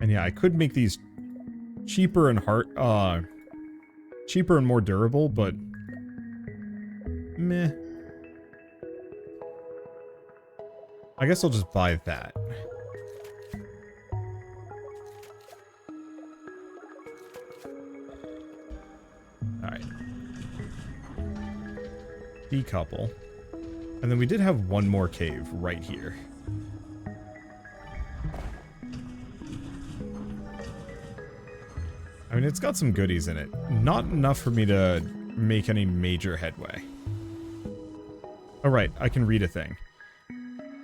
And yeah, I could make these cheaper and cheaper and more durable, but meh. I guess I'll just buy that. Alright. Decouple. And then we did have one more cave right here. I mean, it's got some goodies in it. Not enough for me to make any major headway. Oh, right, I can read a thing.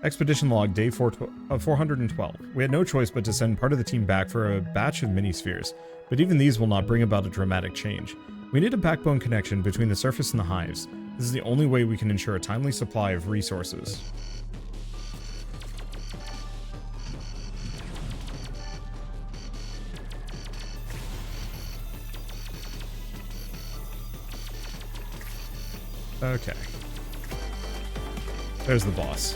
Expedition log, day 412. We had no choice but to send part of the team back for a batch of mini-spheres, but even these will not bring about a dramatic change. We need a backbone connection between the surface and the hives. This is the only way we can ensure a timely supply of resources. Okay. There's the boss.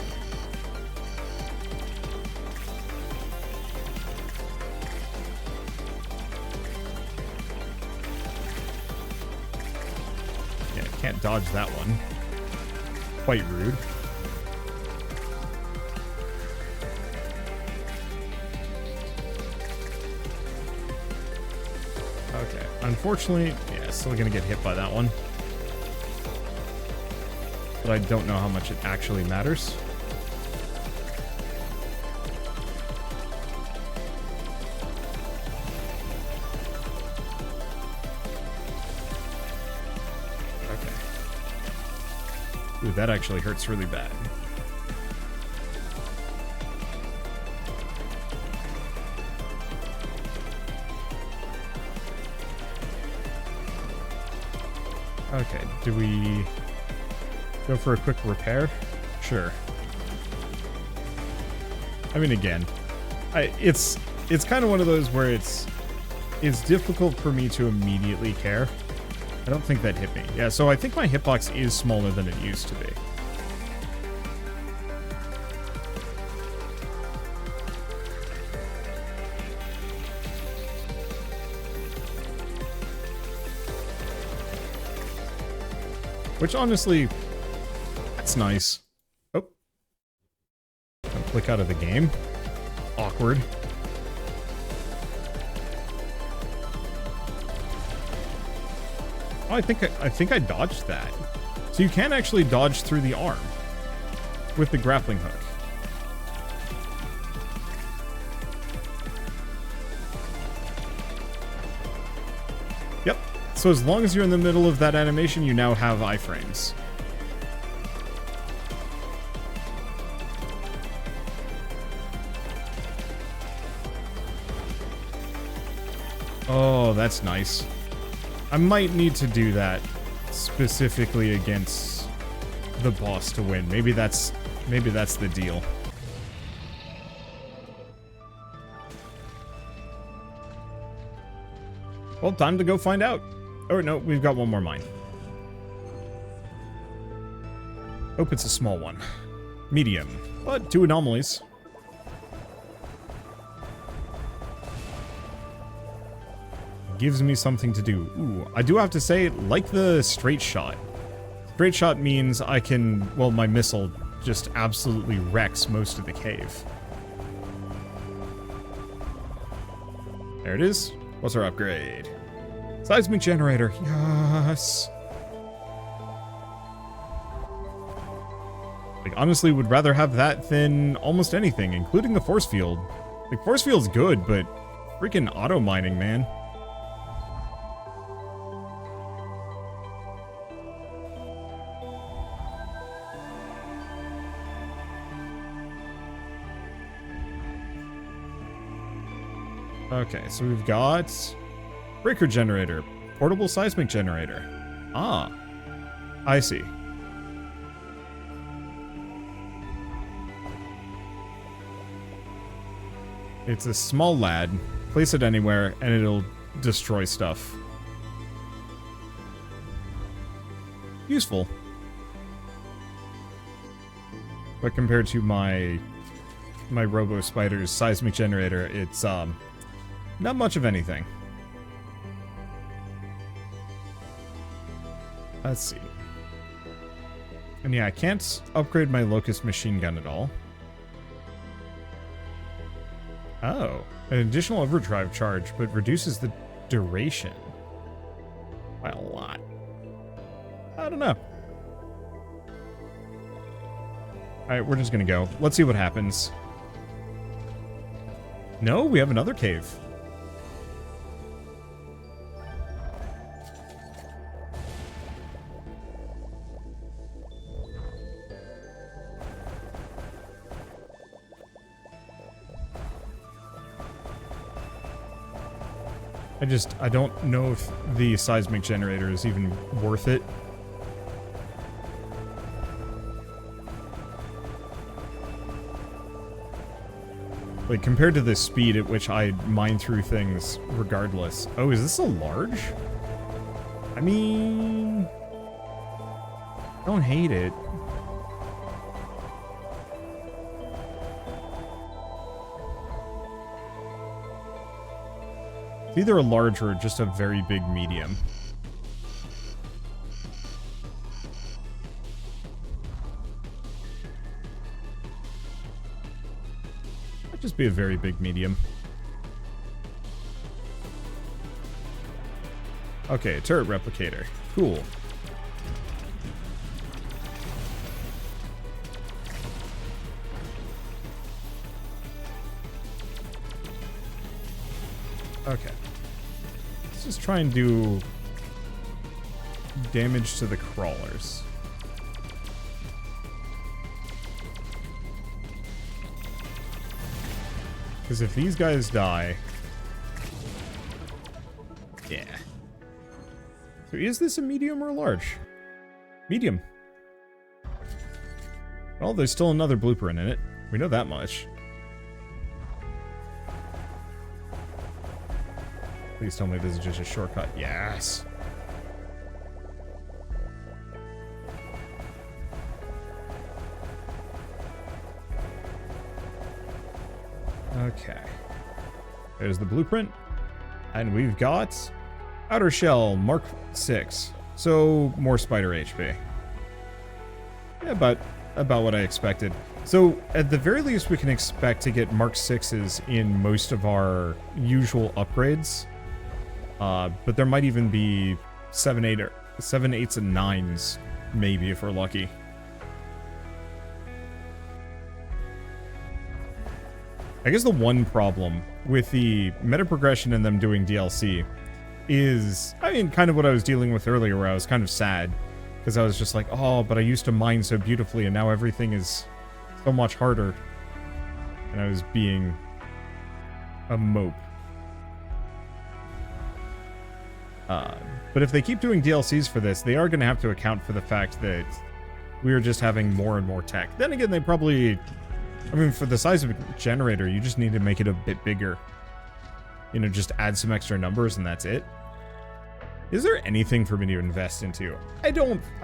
Yeah, can't dodge that one. Quite rude. Okay, unfortunately, yeah, still gonna get hit by that one. But I don't know how much it actually matters. Okay. Ooh, that actually hurts really bad. Okay, do we go for a quick repair? Sure. I mean, again, it's kind of one of those where it's difficult for me to immediately care. I don't think that hit me. Yeah, so I think my hitbox is smaller than it used to be. Which honestly, that's nice. Oh. I'll click out of the game. Awkward. Oh, I think I dodged that. So you can actually dodge through the arm with the grappling hook. Yep. So as long as you're in the middle of that animation, you now have iframes. Oh, that's nice. I might need to do that specifically against the boss to win. Maybe that's the deal. Well, time to go find out. Oh, no, we've got one more mine. Hope it's a small one. Medium, but 2 anomalies. Gives me something to do. Ooh, I do have to say, like the straight shot. Straight shot means I can, well, my missile just absolutely wrecks most of the cave. There it is. What's our upgrade? Seismic generator. Yes. Like, honestly, would rather have that than almost anything, including the force field. Like, force field's good, but freaking auto mining, man. Okay, so we've got breaker generator, portable seismic generator. Ah, I see. It's a small lad. Place it anywhere, and it'll destroy stuff. Useful. But compared to my Robo Spider's seismic generator, it's not much of anything. Let's see. And yeah, I can't upgrade my Locust machine gun at all. Oh, an additional overdrive charge, but reduces the duration by a lot. I don't know. Alright, we're just gonna go. Let's see what happens. No, we have another cave. I don't know if the seismic generator is even worth it. Like, compared to the speed at which I mine through things regardless. Oh, is this a large? I mean... I don't hate it. It's either a large or just a very big medium. Might just be a very big medium. Okay, turret replicator. Cool. Okay. Let's just try and do damage to the crawlers. Because if these guys die... Yeah. So is this a medium or a large? Medium. Well, there's still another blueprint in it. We know that much. Please tell me this is just a shortcut. Yes! Okay. There's the blueprint. And we've got Outer Shell Mark 6. So, more spider HP. Yeah, about what I expected. So, at the very least, we can expect to get Mark 6s in most of our usual upgrades. But there might even be 7, 8s, and 9s, maybe, if we're lucky. I guess the one problem with the meta progression and them doing DLC is, I mean, kind of what I was dealing with earlier, where I was kind of sad. Because I was just like, oh, but I used to mine so beautifully, and now everything is so much harder. And I was being a mope. But if they keep doing DLCs for this, they are going to have to account for the fact that we are just having more and more tech. Then again, they probably... I mean, for the size of a generator, you just need to make it a bit bigger. You know, just add some extra numbers and that's it. Is there anything for me to invest into? I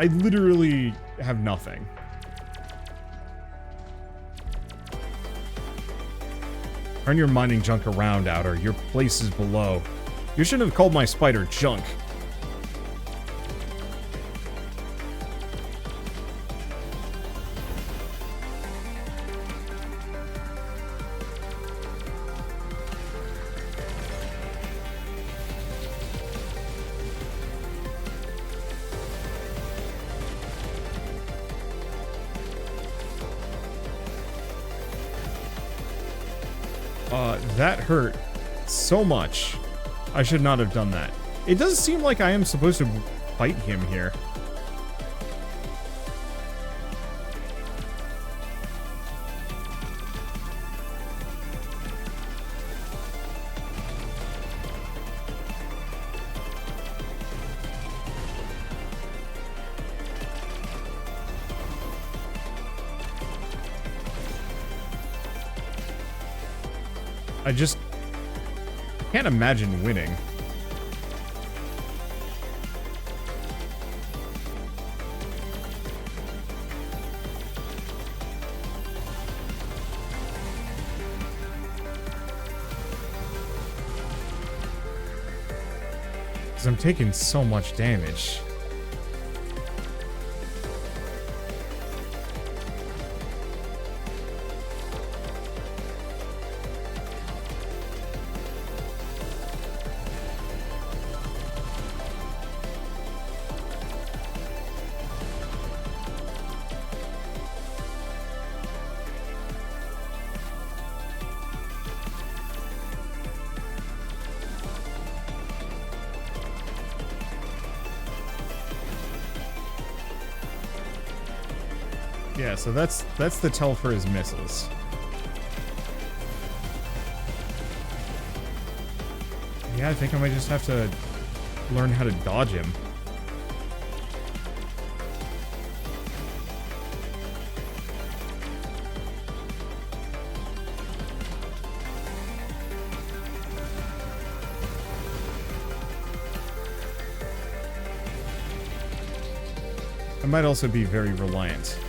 literally have nothing. Turn your mining junk around, Outer. Your place is below. You shouldn't have called my spider junk. That hurt so much. I should not have done that. It does seem like I am supposed to fight him here. I just can't imagine winning. Because I'm taking so much damage. Yeah, so that's the tell for his missiles. Yeah, I think I might just have to learn how to dodge him. I might also be very reliant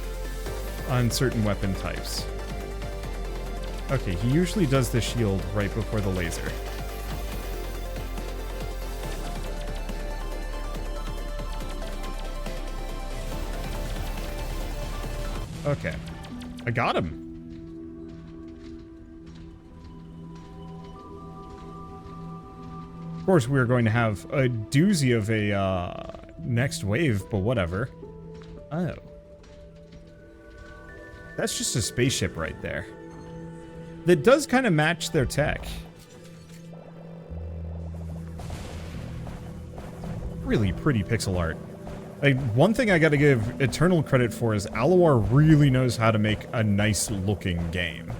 on certain weapon types. Okay, he usually does the shield right before the laser. Okay, I got him. Of course, we're going to have a doozy of a next wave, but whatever. Oh. That's just a spaceship right there. That does kind of match their tech. Really pretty pixel art. Like, one thing I gotta give Eternal credit for is Alloar really knows how to make a nice looking game.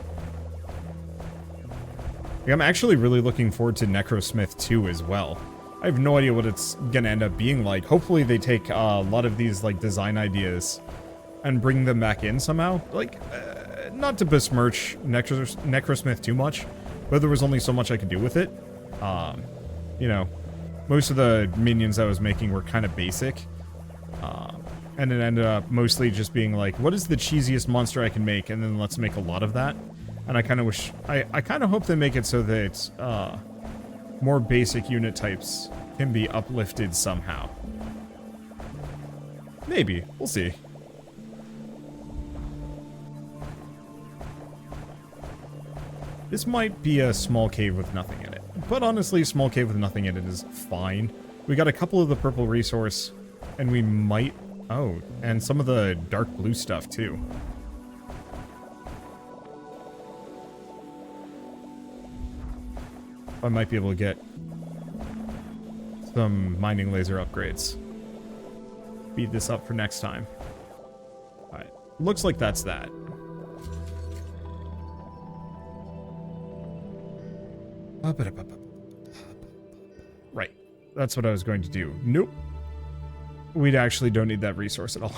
Like, I'm actually really looking forward to Necrosmith 2 as well. I have no idea what it's gonna end up being like. Hopefully they take a lot of these, like, design ideas and bring them back in somehow. Like, not to besmirch Necrosmith too much, but there was only so much I could do with it. You know, most of the minions I was making were kind of basic. And it ended up mostly just being like, what is the cheesiest monster I can make? And then let's make a lot of that. And I kind of wish... I kind of hope they make it so that more basic unit types can be uplifted somehow. Maybe. We'll see. This might be a small cave with nothing in it. But honestly, small cave with nothing in it is fine. We got a couple of the purple resource, and we might... Oh, and some of the dark blue stuff, too. I might be able to get some mining laser upgrades. Speed this up for next time. Alright, looks like that's that. Right, that's what I was going to do. Nope. We actually don't need that resource at all.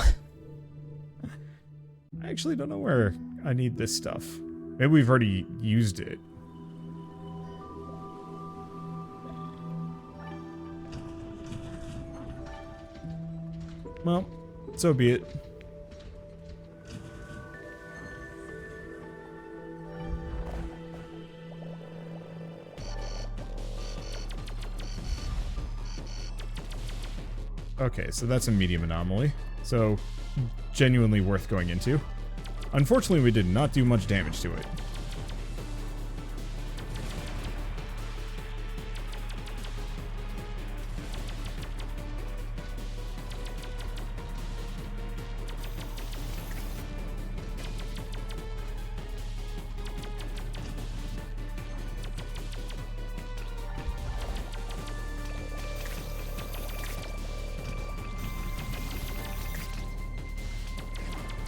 I actually don't know where I need this stuff. Maybe we've already used it. Well, so be it. Okay, so that's a medium anomaly. So, genuinely worth going into. Unfortunately, we did not do much damage to it.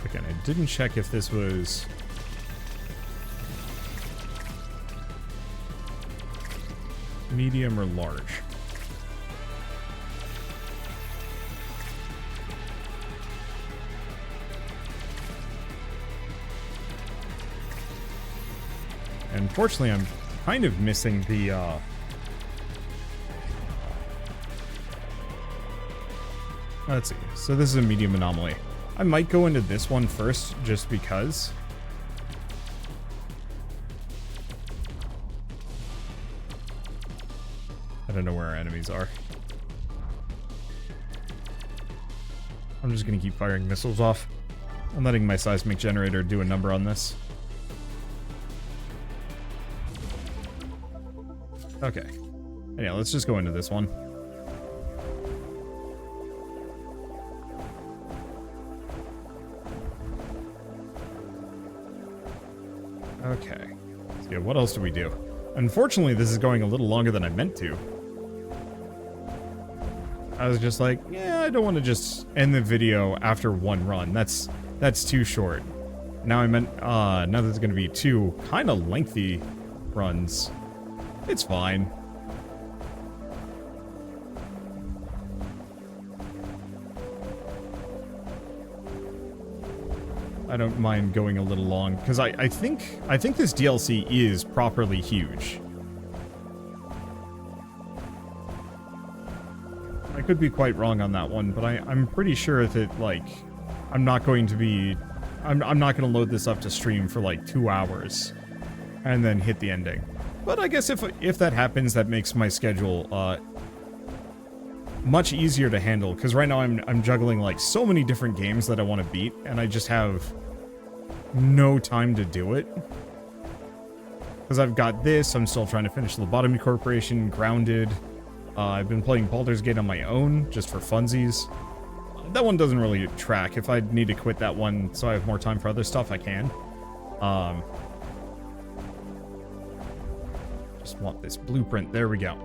Again, I didn't check if this was... medium or large. And unfortunately, I'm kind of missing the, let's see. So this is a medium anomaly. I might go into this one first, just because. I don't know where our enemies are. I'm just gonna keep firing missiles off. I'm letting my seismic generator do a number on this. Okay. Yeah, let's just go into this one. Okay. So yeah, what else do we do? Unfortunately, this is going a little longer than I meant to. I was just like, yeah, I don't want to just end the video after one run. That's too short. Now I meant, now there's going to be two kind of lengthy runs. It's fine. I don't mind going a little long, because I think this DLC is properly huge. I could be quite wrong on that one, but I'm pretty sure that, like, I'm not going to load this up to stream for like 2 hours and then hit the ending. But I guess if that happens, that makes my schedule much easier to handle, because right now I'm juggling like so many different games that I want to beat, and I just have no time to do it. Because I've got this, I'm still trying to finish Lobotomy Corporation, Grounded. I've been playing Baldur's Gate on my own, just for funsies. That one doesn't really track. If I need to quit that one so I have more time for other stuff, I can. Just want this blueprint. There we go.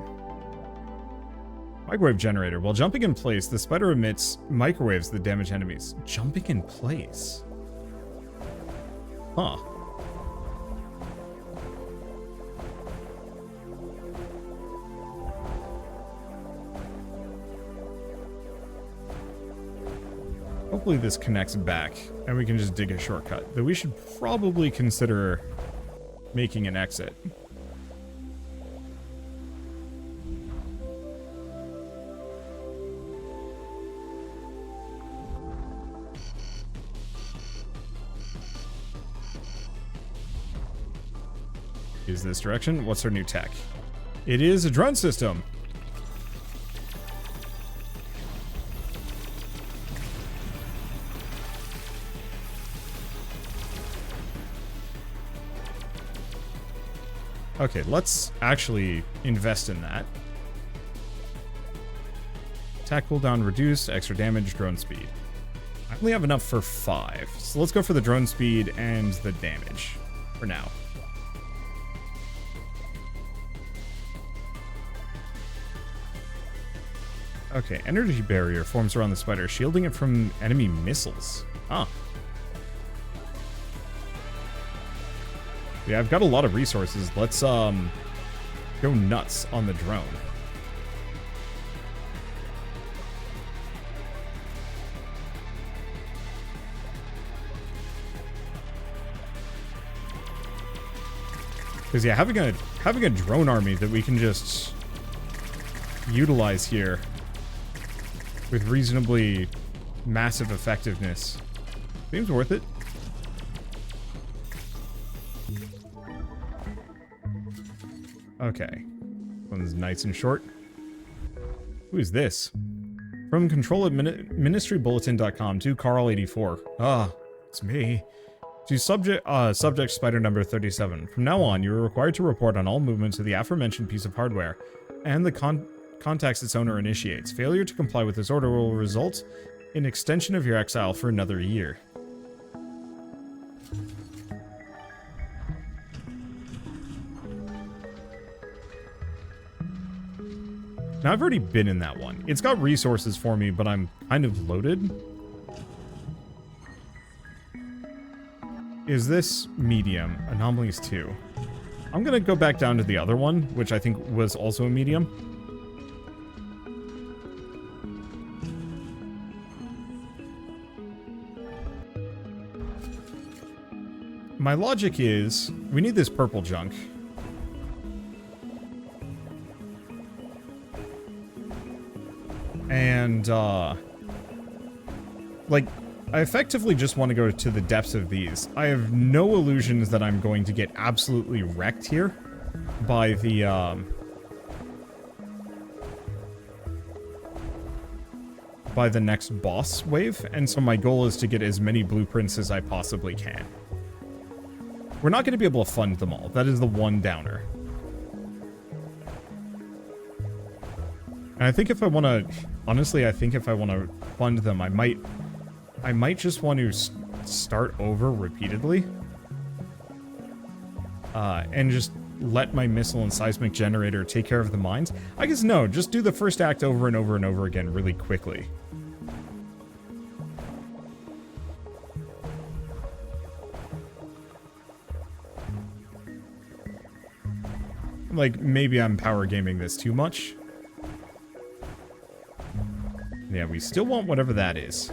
Microwave generator. While jumping in place, the spider emits microwaves that damage enemies. Jumping in place? Huh. Hopefully this connects back, and we can just dig a shortcut. Though we should probably consider making an exit. Is this direction? What's our new tech? It is a drone system. Okay, let's actually invest in that. Attack cooldown reduced, extra damage, drone speed. I only have enough for 5, so let's go for the drone speed and the damage for now. Okay, energy barrier forms around the spider, shielding it from enemy missiles. Huh. Yeah, I've got a lot of resources. Let's go nuts on the drone. Because yeah, having a drone army that we can just utilize here with reasonably massive effectiveness seems worth it. Okay. One's nice and short. Who is this? From control at ministrybulletin.com to Carl84. Ah, it's me. To subject spider number 37. From now on, you are required to report on all movements of the aforementioned piece of hardware and the contacts its owner initiates. Failure to comply with this order will result in extension of your exile for another year. Now, I've already been in that one. It's got resources for me, but I'm kind of loaded. Is this medium? Anomalies 2. I'm gonna go back down to the other one, which I think was also a medium. My logic is, we need this purple junk. And, like, I effectively just want to go to the depths of these. I have no illusions that I'm going to get absolutely wrecked here by the, by the next boss wave, and so my goal is to get as many blueprints as I possibly can. We're not going to be able to fund them all. That is the one downer. And I think if I want to... Honestly, I think if I want to fund them, I might just want to start over repeatedly. And just let my missile and seismic generator take care of the mines. I guess no, just do the first act over and over and over again really quickly. Like, maybe I'm power gaming this too much. Yeah, we still want whatever that is.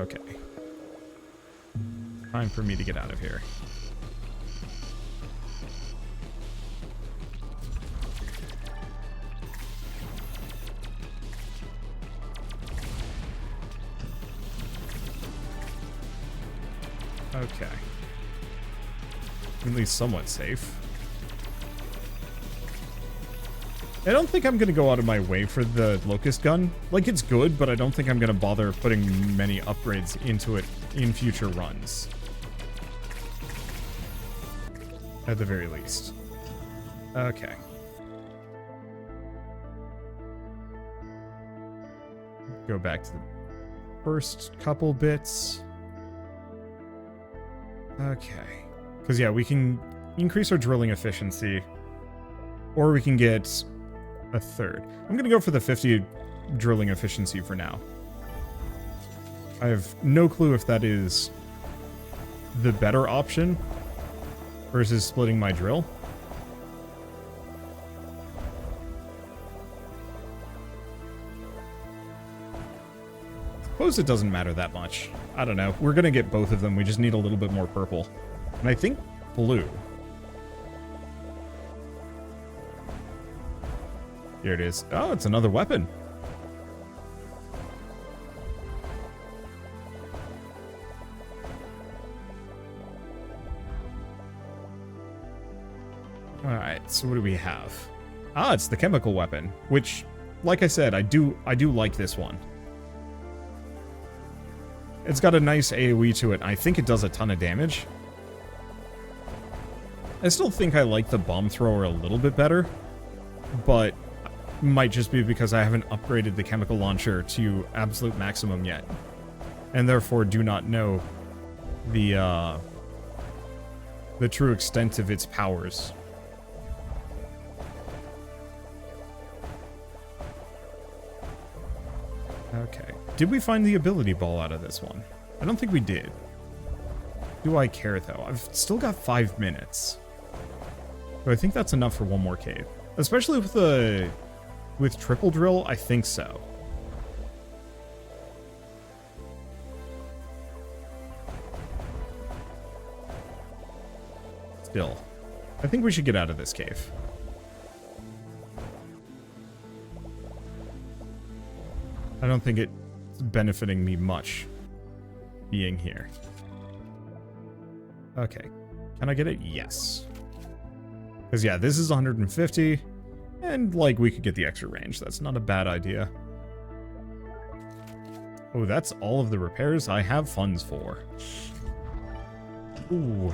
Okay. Time for me to get out of here. Okay. At least somewhat safe. I don't think I'm going to go out of my way for the Locust gun. Like, it's good, but I don't think I'm going to bother putting many upgrades into it in future runs. At the very least. Okay. Go back to the first couple bits. Okay. Because, yeah, we can increase our drilling efficiency. Or we can get a third. I'm going to go for the 50 drilling efficiency for now. I have no clue if that is the better option versus splitting my drill. Suppose it doesn't matter that much. I don't know. We're going to get both of them. We just need a little bit more purple. And I think blue. Here it is. Oh, it's another weapon. Alright, so what do we have? Ah, it's the chemical weapon, which, like I said, I do like this one. It's got a nice AoE to it. I think it does a ton of damage. I still think I like the bomb thrower a little bit better, but might just be because I haven't upgraded the chemical launcher to absolute maximum yet, and therefore do not know the true extent of its powers. Okay. Did we find the ability ball out of this one? I don't think we did. Do I care, though? I've still got 5 minutes. So I think that's enough for one more cave. Especially with triple drill, I think so. Still, I think we should get out of this cave. I don't think it's benefiting me much being here. Okay. Can I get it? Yes. Because, yeah, this is 150. And, like, we could get the extra range. That's not a bad idea. Oh, that's all of the repairs I have funds for. Ooh.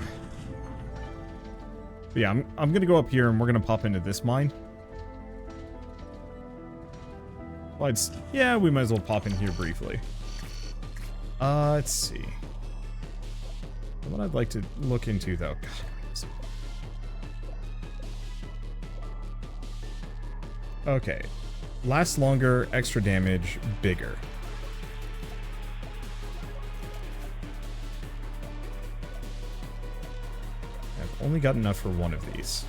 But yeah, I'm going to go up here and we're going to pop into this mine. Well, yeah, we might as well pop in here briefly. Let's see. What I'd like to look into, though. God. Okay. Lasts longer, extra damage, bigger. I've only got enough for one of these.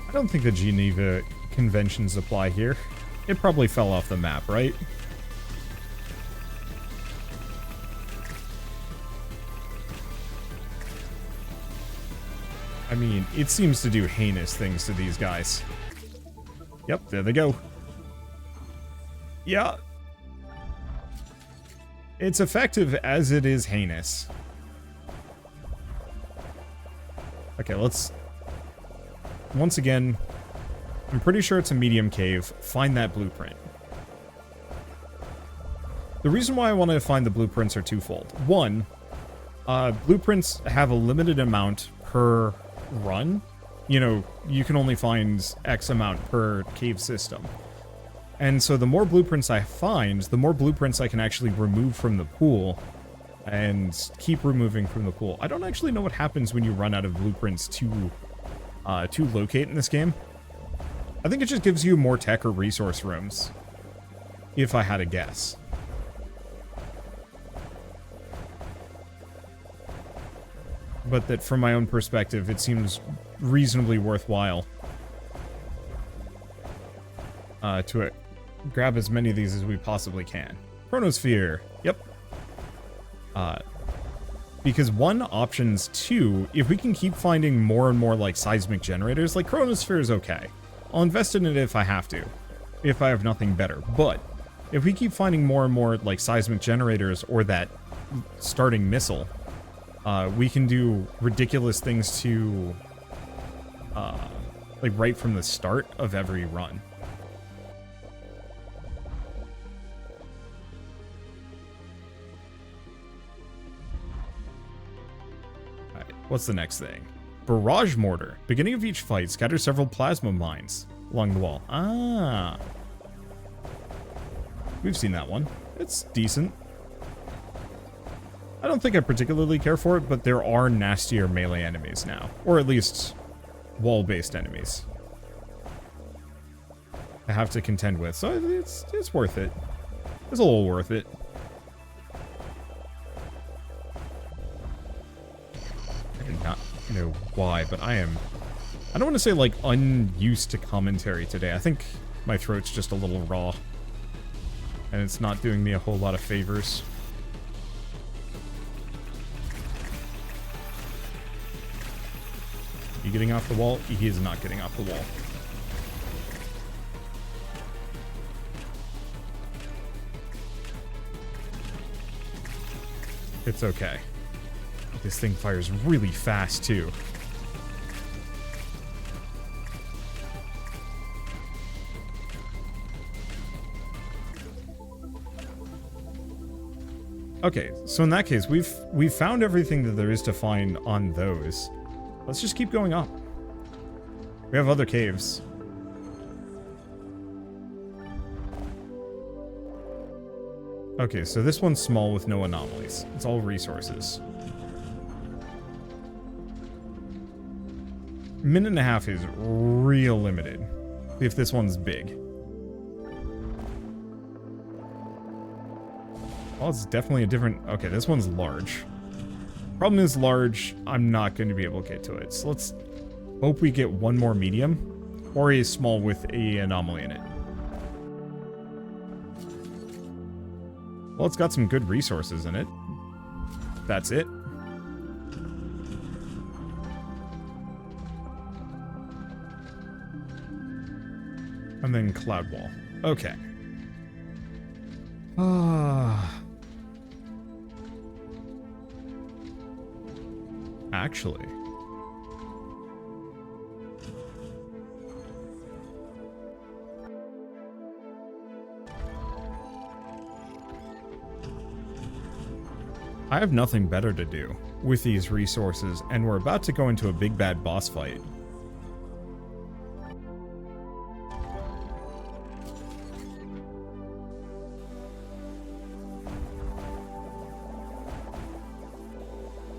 I don't think the Geneva conventions apply here. It probably fell off the map, right? I mean, it seems to do heinous things to these guys. Yep, there they go. Yeah. It's effective as it is heinous. Okay, let's... Once again, I'm pretty sure it's a medium cave. Find that blueprint. The reason why I want to find the blueprints are twofold. One, blueprints have a limited amount per run. You know, you can only find X amount per cave system. And so the more blueprints I find, the more blueprints I can actually remove from the pool and keep removing from the pool. I don't actually know what happens when you run out of blueprints to locate in this game. I think it just gives you more tech or resource rooms, if I had a guess. but that from my own perspective, it seems reasonably worthwhile to grab as many of these as we possibly can. Chronosphere, yep. Because one, options, two, if we can keep finding more and more like seismic generators, like Chronosphere is okay. I'll invest in it if I have to, if I have nothing better. But if we keep finding more and more like seismic generators or that starting missile, we can do ridiculous things to like right from the start of every run. What's the next thing? Barrage Mortar. Beginning of each fight, scatter several plasma mines along the wall. Ah. We've seen that one. It's decent. I don't think I particularly care for it, but there are nastier melee enemies now. Or at least wall-based enemies I have to contend with. So it's worth it. It's a little worth it. Not know why, but I don't want to say like unused to commentary today. I think my throat's just a little raw and it's not doing me a whole lot of favors. You getting off the wall? He is not getting off the wall. It's okay. This thing fires really fast, too. Okay, so in that case, we've found everything that there is to find on those. Let's just keep going up. We have other caves. Okay, so this one's small with no anomalies. It's all resources. Minute and a half is real limited. If this one's big. Oh, it's definitely a different... Okay, this one's large. Problem is large, I'm not going to be able to get to it. So let's hope we get one more medium or a small with a anomaly in it. Well, it's got some good resources in it. That's it. And then Cloud Wall. Okay. Actually. I have nothing better to do with these resources, and we're about to go into a big bad boss fight.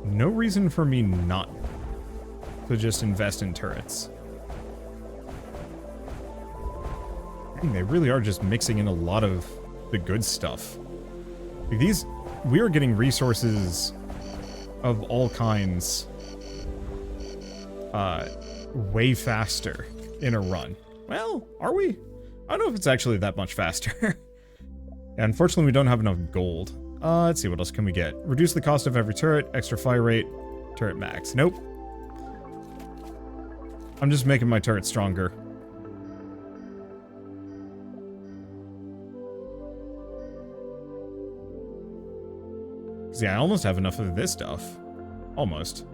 No reason for me not to just invest in turrets. Dang, they really are just mixing in a lot of the good stuff. Like these, we are getting resources of all kinds way faster in a run. Well, are we? I don't know if it's actually that much faster. Unfortunately, we don't have enough gold. Let's see, what else can we get? Reduce the cost of every turret, extra fire rate, turret max. Nope. I'm just making my turret stronger. See, I almost have enough of this stuff. Almost.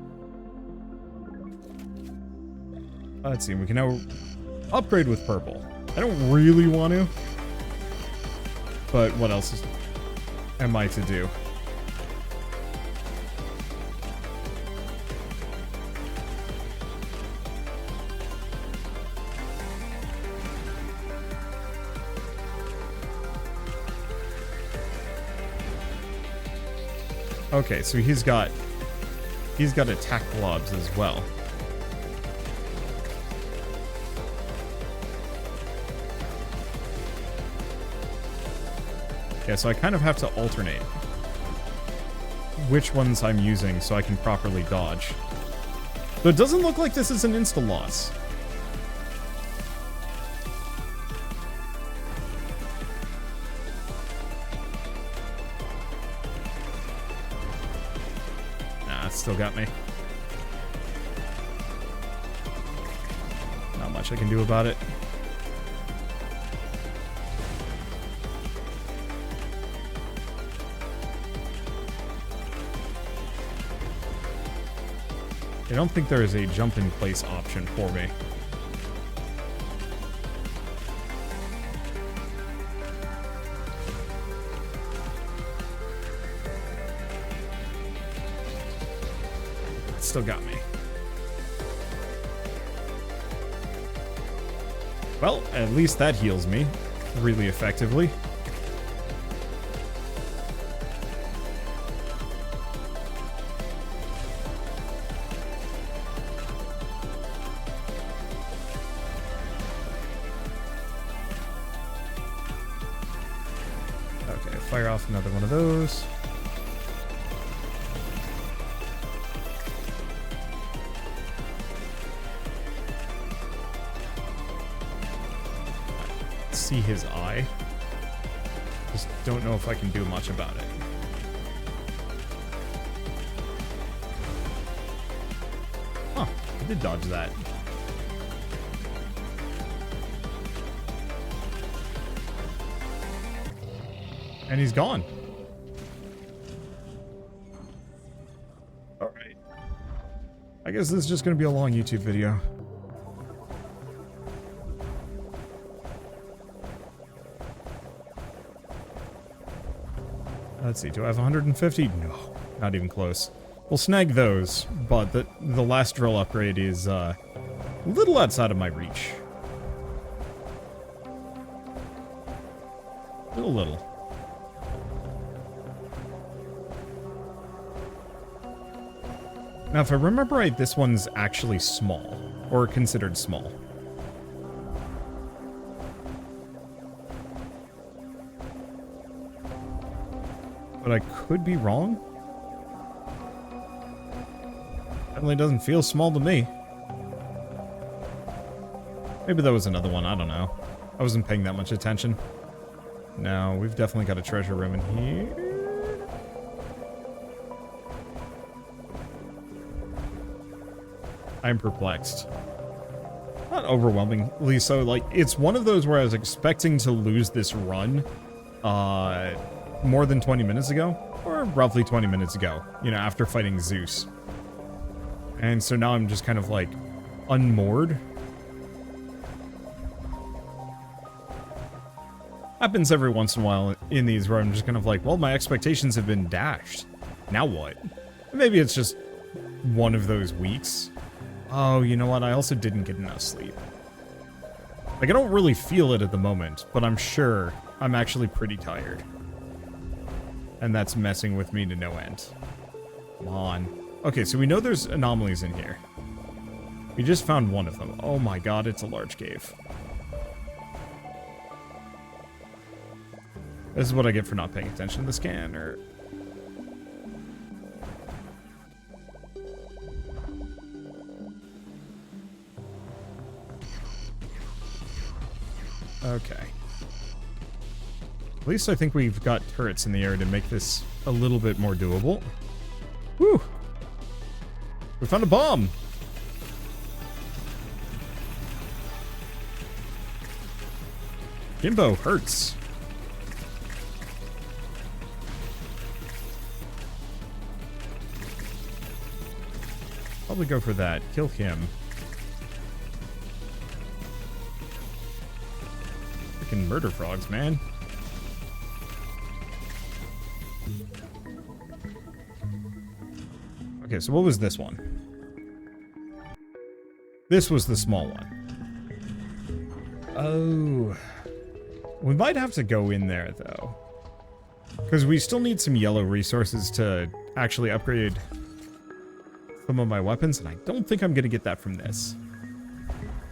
Let's see, we can now upgrade with purple. I don't really want to. But what else am I to do? Okay, so he's got attack blobs as well. Yeah, so I kind of have to alternate. which ones I'm using so I can properly dodge. So it doesn't look like this is an insta-loss. Nah, it still got me. Not much I can do about it. I don't think there is a jump in place option for me. It still got me. Well, at least that heals me really effectively. Fire off another one of those. See his eye. Just don't know if I can do much about it. Huh, I did dodge that. And he's gone. Alright. I guess this is just going to be a long YouTube video. Let's see, do I have 150? No, not even close. We'll snag those, but the last drill upgrade is a little outside of my reach. A little. Now, if I remember right, this one's actually small, or considered small. But I could be wrong. Definitely doesn't feel small to me. Maybe that was another one, I don't know. I wasn't paying that much attention. No, we've definitely got a treasure room in here. I'm perplexed. Not overwhelmingly so, like, it's one of those where I was expecting to lose this run, more than 20 minutes ago, or roughly 20 minutes ago, you know, after fighting Zeus. And so now I'm just kind of, like, unmoored. Happens every once in a while in these where I'm just kind of like, well, my expectations have been dashed. Now what? Maybe it's just one of those weeks. Oh, you know what? I also didn't get enough sleep. Like, I don't really feel it at the moment, but I'm sure I'm actually pretty tired. And that's messing with me to no end. Come on. Okay, so we know there's anomalies in here. We just found one of them. Oh my god, it's a large cave. This is what I get for not paying attention to the scanner. Okay. At least I think we've got turrets in the air to make this a little bit more doable. Woo! We found a bomb! Jimbo hurts. Probably go for that. Kill him. Freaking murder frogs, man. Okay, so what was this one? This was the small one. Oh. We might have to go in there, though. Because we still need some yellow resources to actually upgrade some of my weapons, and I don't think I'm going to get that from this.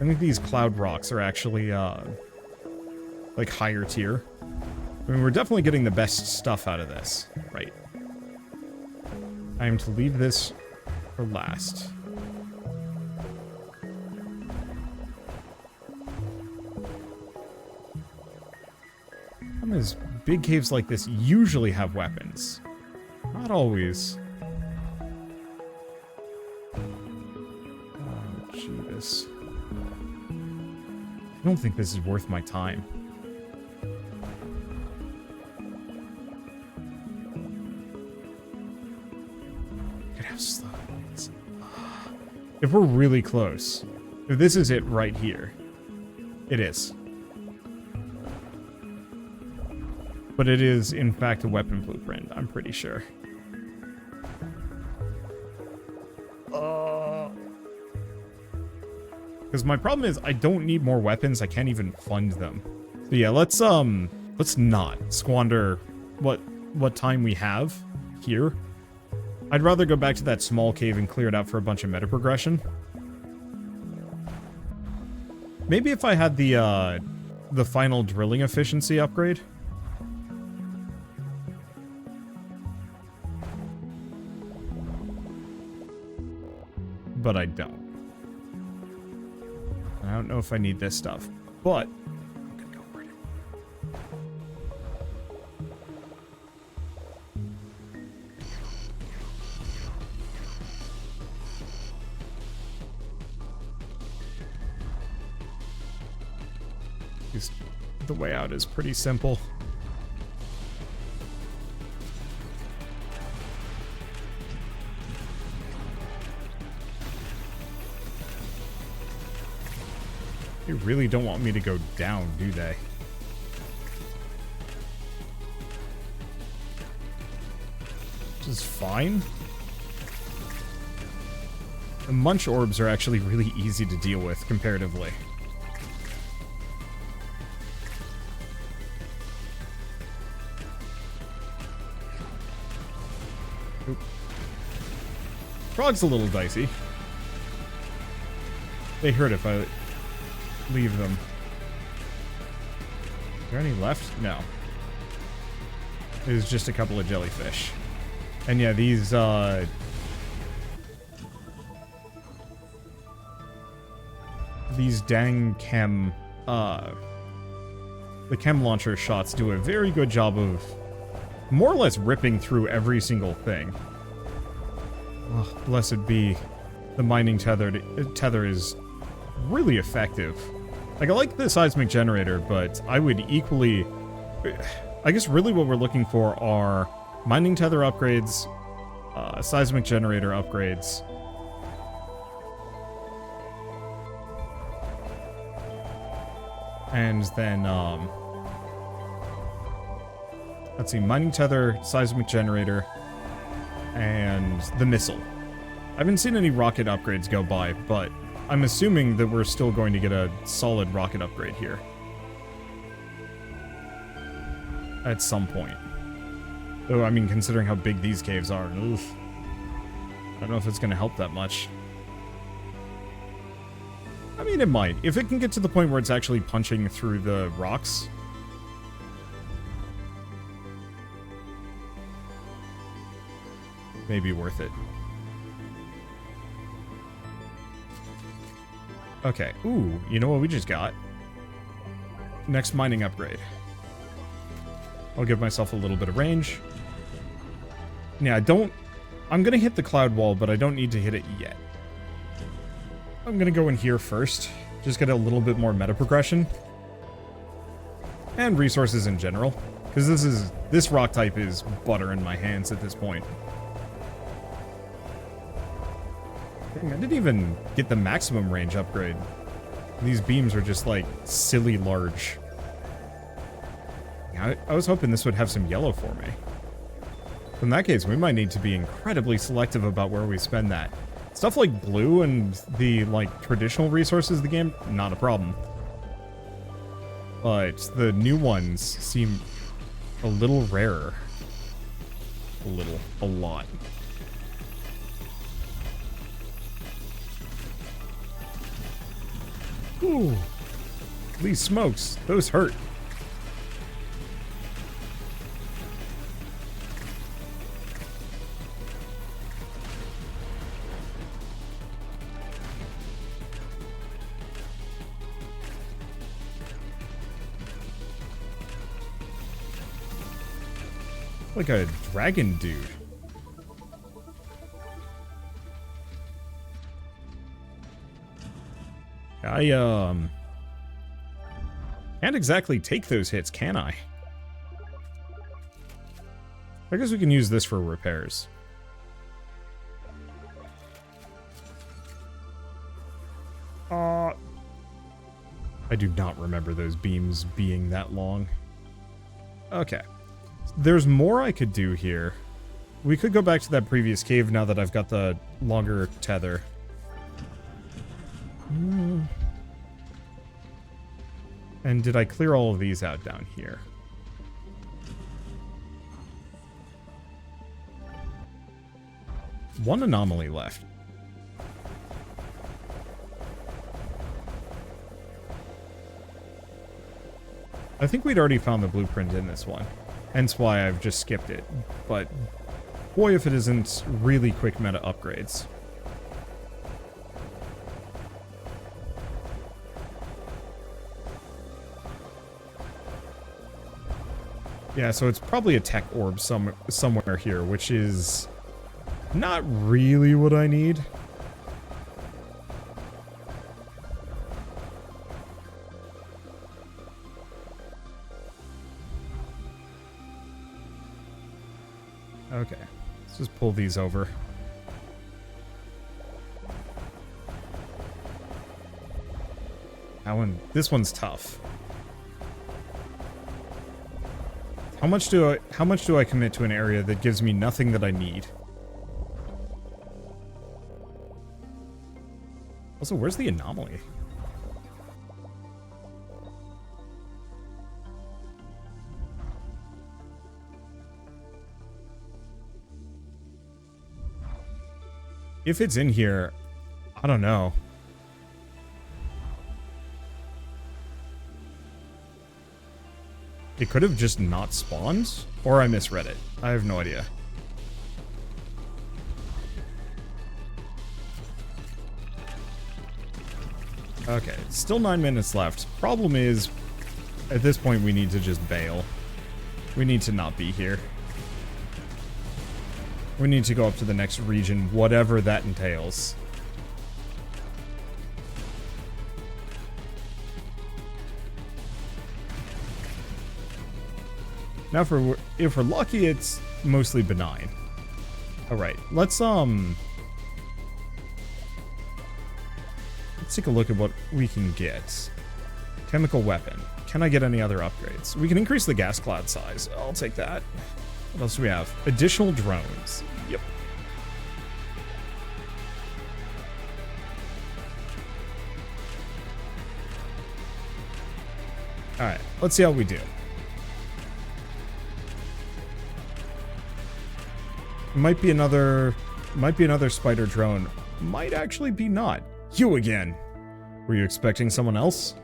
I think these cloud rocks are actually, like, higher tier. I mean, we're definitely getting the best stuff out of this, right? I am to leave this for last. Is big caves like this usually have weapons. Not always. Oh, jeez. I don't think this is worth my time. Look at how slow it is. If we're really close, if this is it right here, it is. But it is, in fact, a weapon blueprint, I'm pretty sure. Because my problem is, I don't need more weapons, I can't even fund them. So yeah, let's not squander what time we have here. I'd rather go back to that small cave and clear it out for a bunch of meta progression. Maybe if I had the final drilling efficiency upgrade. But I don't. I don't know if I need this stuff, but I'm gonna go for it. The way out is pretty simple. They really don't want me to go down, do they? Which is fine. The munch orbs are actually really easy to deal with, comparatively. Oop. Frog's a little dicey. They hurt if I leave them. Is there any left? No. There's just a couple of jellyfish. And yeah, these dang chem, the chem launcher shots do a very good job of more or less ripping through every single thing. Oh, blessed be the mining tether is really effective. Like, I like the seismic generator, but I would equally... I guess really what we're looking for are mining tether upgrades, seismic generator upgrades, and then, let's see, mining tether, seismic generator, and the missile. I haven't seen any rocket upgrades go by, but I'm assuming that we're still going to get a solid rocket upgrade here. At some point. Though, I mean, considering how big these caves are, oof. I don't know if it's going to help that much. I mean, it might. If it can get to the point where it's actually punching through the rocks. Maybe worth it. Okay. Ooh, you know what we just got? Next mining upgrade. I'll give myself a little bit of range. Yeah, I'm gonna hit the cloud wall, but I don't need to hit it yet. I'm gonna go in here first. Just get a little bit more meta progression. And resources in general. Because this rock type is butter in my hands at this point. Dang, I didn't even get the maximum range upgrade. These beams are just like silly large. I was hoping this would have some yellow for me. In that case, we might need to be incredibly selective about where we spend that. Stuff like blue and the, like, traditional resources of the game, not a problem. But the new ones seem a little rarer. A lot. Ooh. These smokes, those hurt. Like a dragon dude. I can't exactly take those hits, can I? I guess we can use this for repairs. I do not remember those beams being that long. Okay. There's more I could do here. We could go back to that previous cave now that I've got the longer tether. And did I clear all of these out down here? One anomaly left. I think we'd already found the blueprint in this one. Hence why I've just skipped it. But boy, if it isn't really quick meta upgrades. Yeah, so it's probably a tech orb somewhere here, which is not really what I need. Okay, let's just pull these over. This one's tough. How much do I commit to an area that gives me nothing that I need? Also, where's the anomaly? If it's in here, I don't know. It could have just not spawned, or I misread it. I have no idea. Okay, still 9 minutes left. Problem is, at this point we need to just bail. We need to not be here. We need to go up to the next region, whatever that entails. Now, if we're lucky, it's mostly benign. All right, let's take a look at what we can get. Chemical weapon. Can I get any other upgrades? We can increase the gas cloud size. I'll take that. What else do we have? Additional drones. Yep. All right, let's see how we do. Might be another spider drone. Might actually be not. You again. Were you expecting someone else?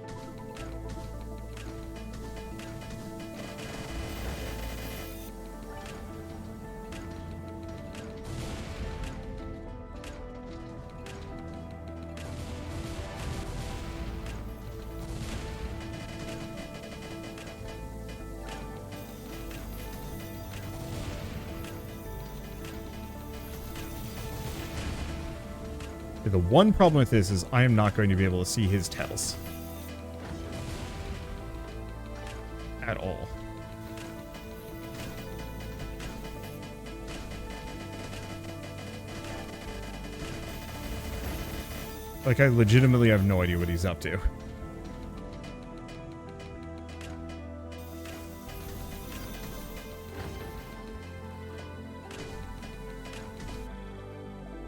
The one problem with this is I am not going to be able to see his tails. At all. Like, I legitimately have no idea what he's up to.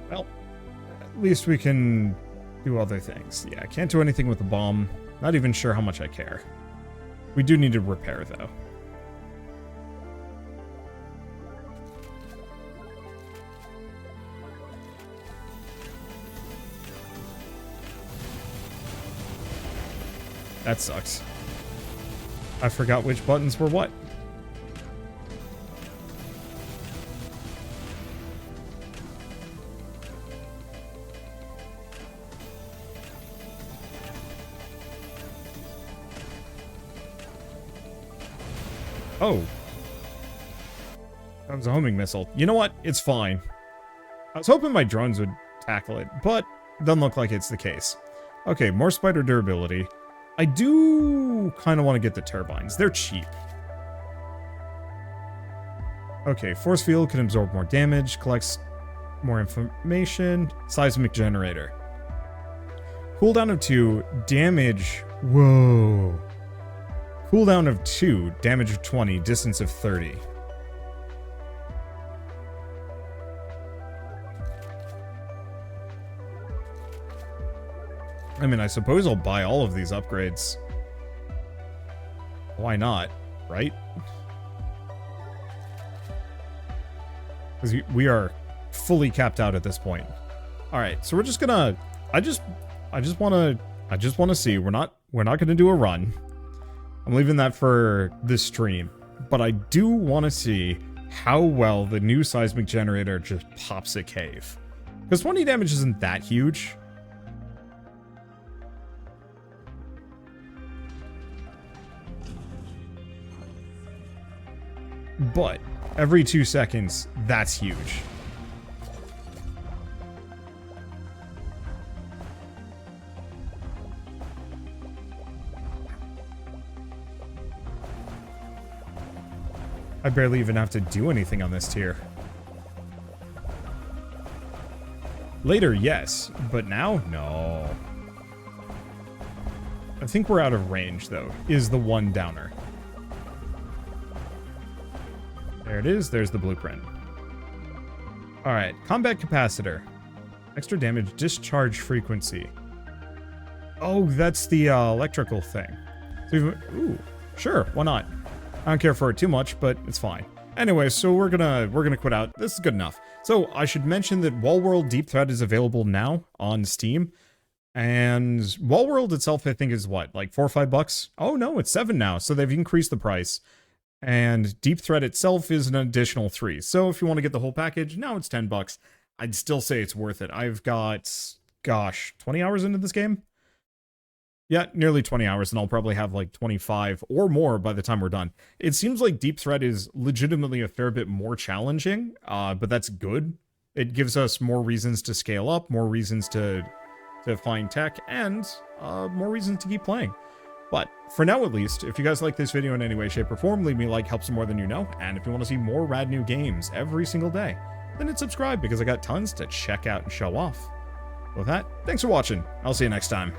Well, at least we can do other things. Yeah, I can't do anything with the bomb. Not even sure how much I care. We do need to repair, though. That sucks. I forgot which buttons were what. Oh. That was a homing missile. You know what? It's fine. I was hoping my drones would tackle it, but doesn't look like it's the case. Okay, more spider durability. I do kind of want to get the turbines. They're cheap. Okay, force field can absorb more damage, collects more information. Seismic generator. Cooldown of 2, damage. Whoa. Cooldown of 2, damage of 20, distance of 30. I mean, I suppose I'll buy all of these upgrades. Why not, right? Because we are fully capped out at this point. All right, so we're just gonna. I just want to see. We're not gonna do a run. I'm leaving that for this stream, but I do want to see how well the new seismic generator just pops a cave. Because 20 damage isn't that huge. But every 2 seconds, that's huge. I barely even have to do anything on this tier. Later, yes, but now, no. I think we're out of range, though, is the one downer. There it is. There's the blueprint. All right. Combat capacitor. Extra damage discharge frequency. Oh, that's the electrical thing. So ooh, sure. Why not? I don't care for it too much, but it's fine. Anyway, so we're gonna quit out. This is good enough. So I should mention that Wallworld Deep Threat is available now on Steam. And Wallworld itself, I think, is what, like $4 or $5? Oh no, it's $7 now. So they've increased the price. And Deep Threat itself is an additional $3. So if you want to get the whole package, now it's $10. I'd still say it's worth it. I've got, gosh, 20 hours into this game? Yeah, nearly 20 hours, and I'll probably have like 25 or more by the time we're done. It seems like Deep Threat is legitimately a fair bit more challenging, but that's good. It gives us more reasons to scale up, more reasons to find tech, and more reasons to keep playing. But for now, at least, if you guys like this video in any way, shape, or form, leave me a like, helps more than you know. And if you want to see more rad new games every single day, then hit subscribe because I got tons to check out and show off. With that, thanks for watching. I'll see you next time.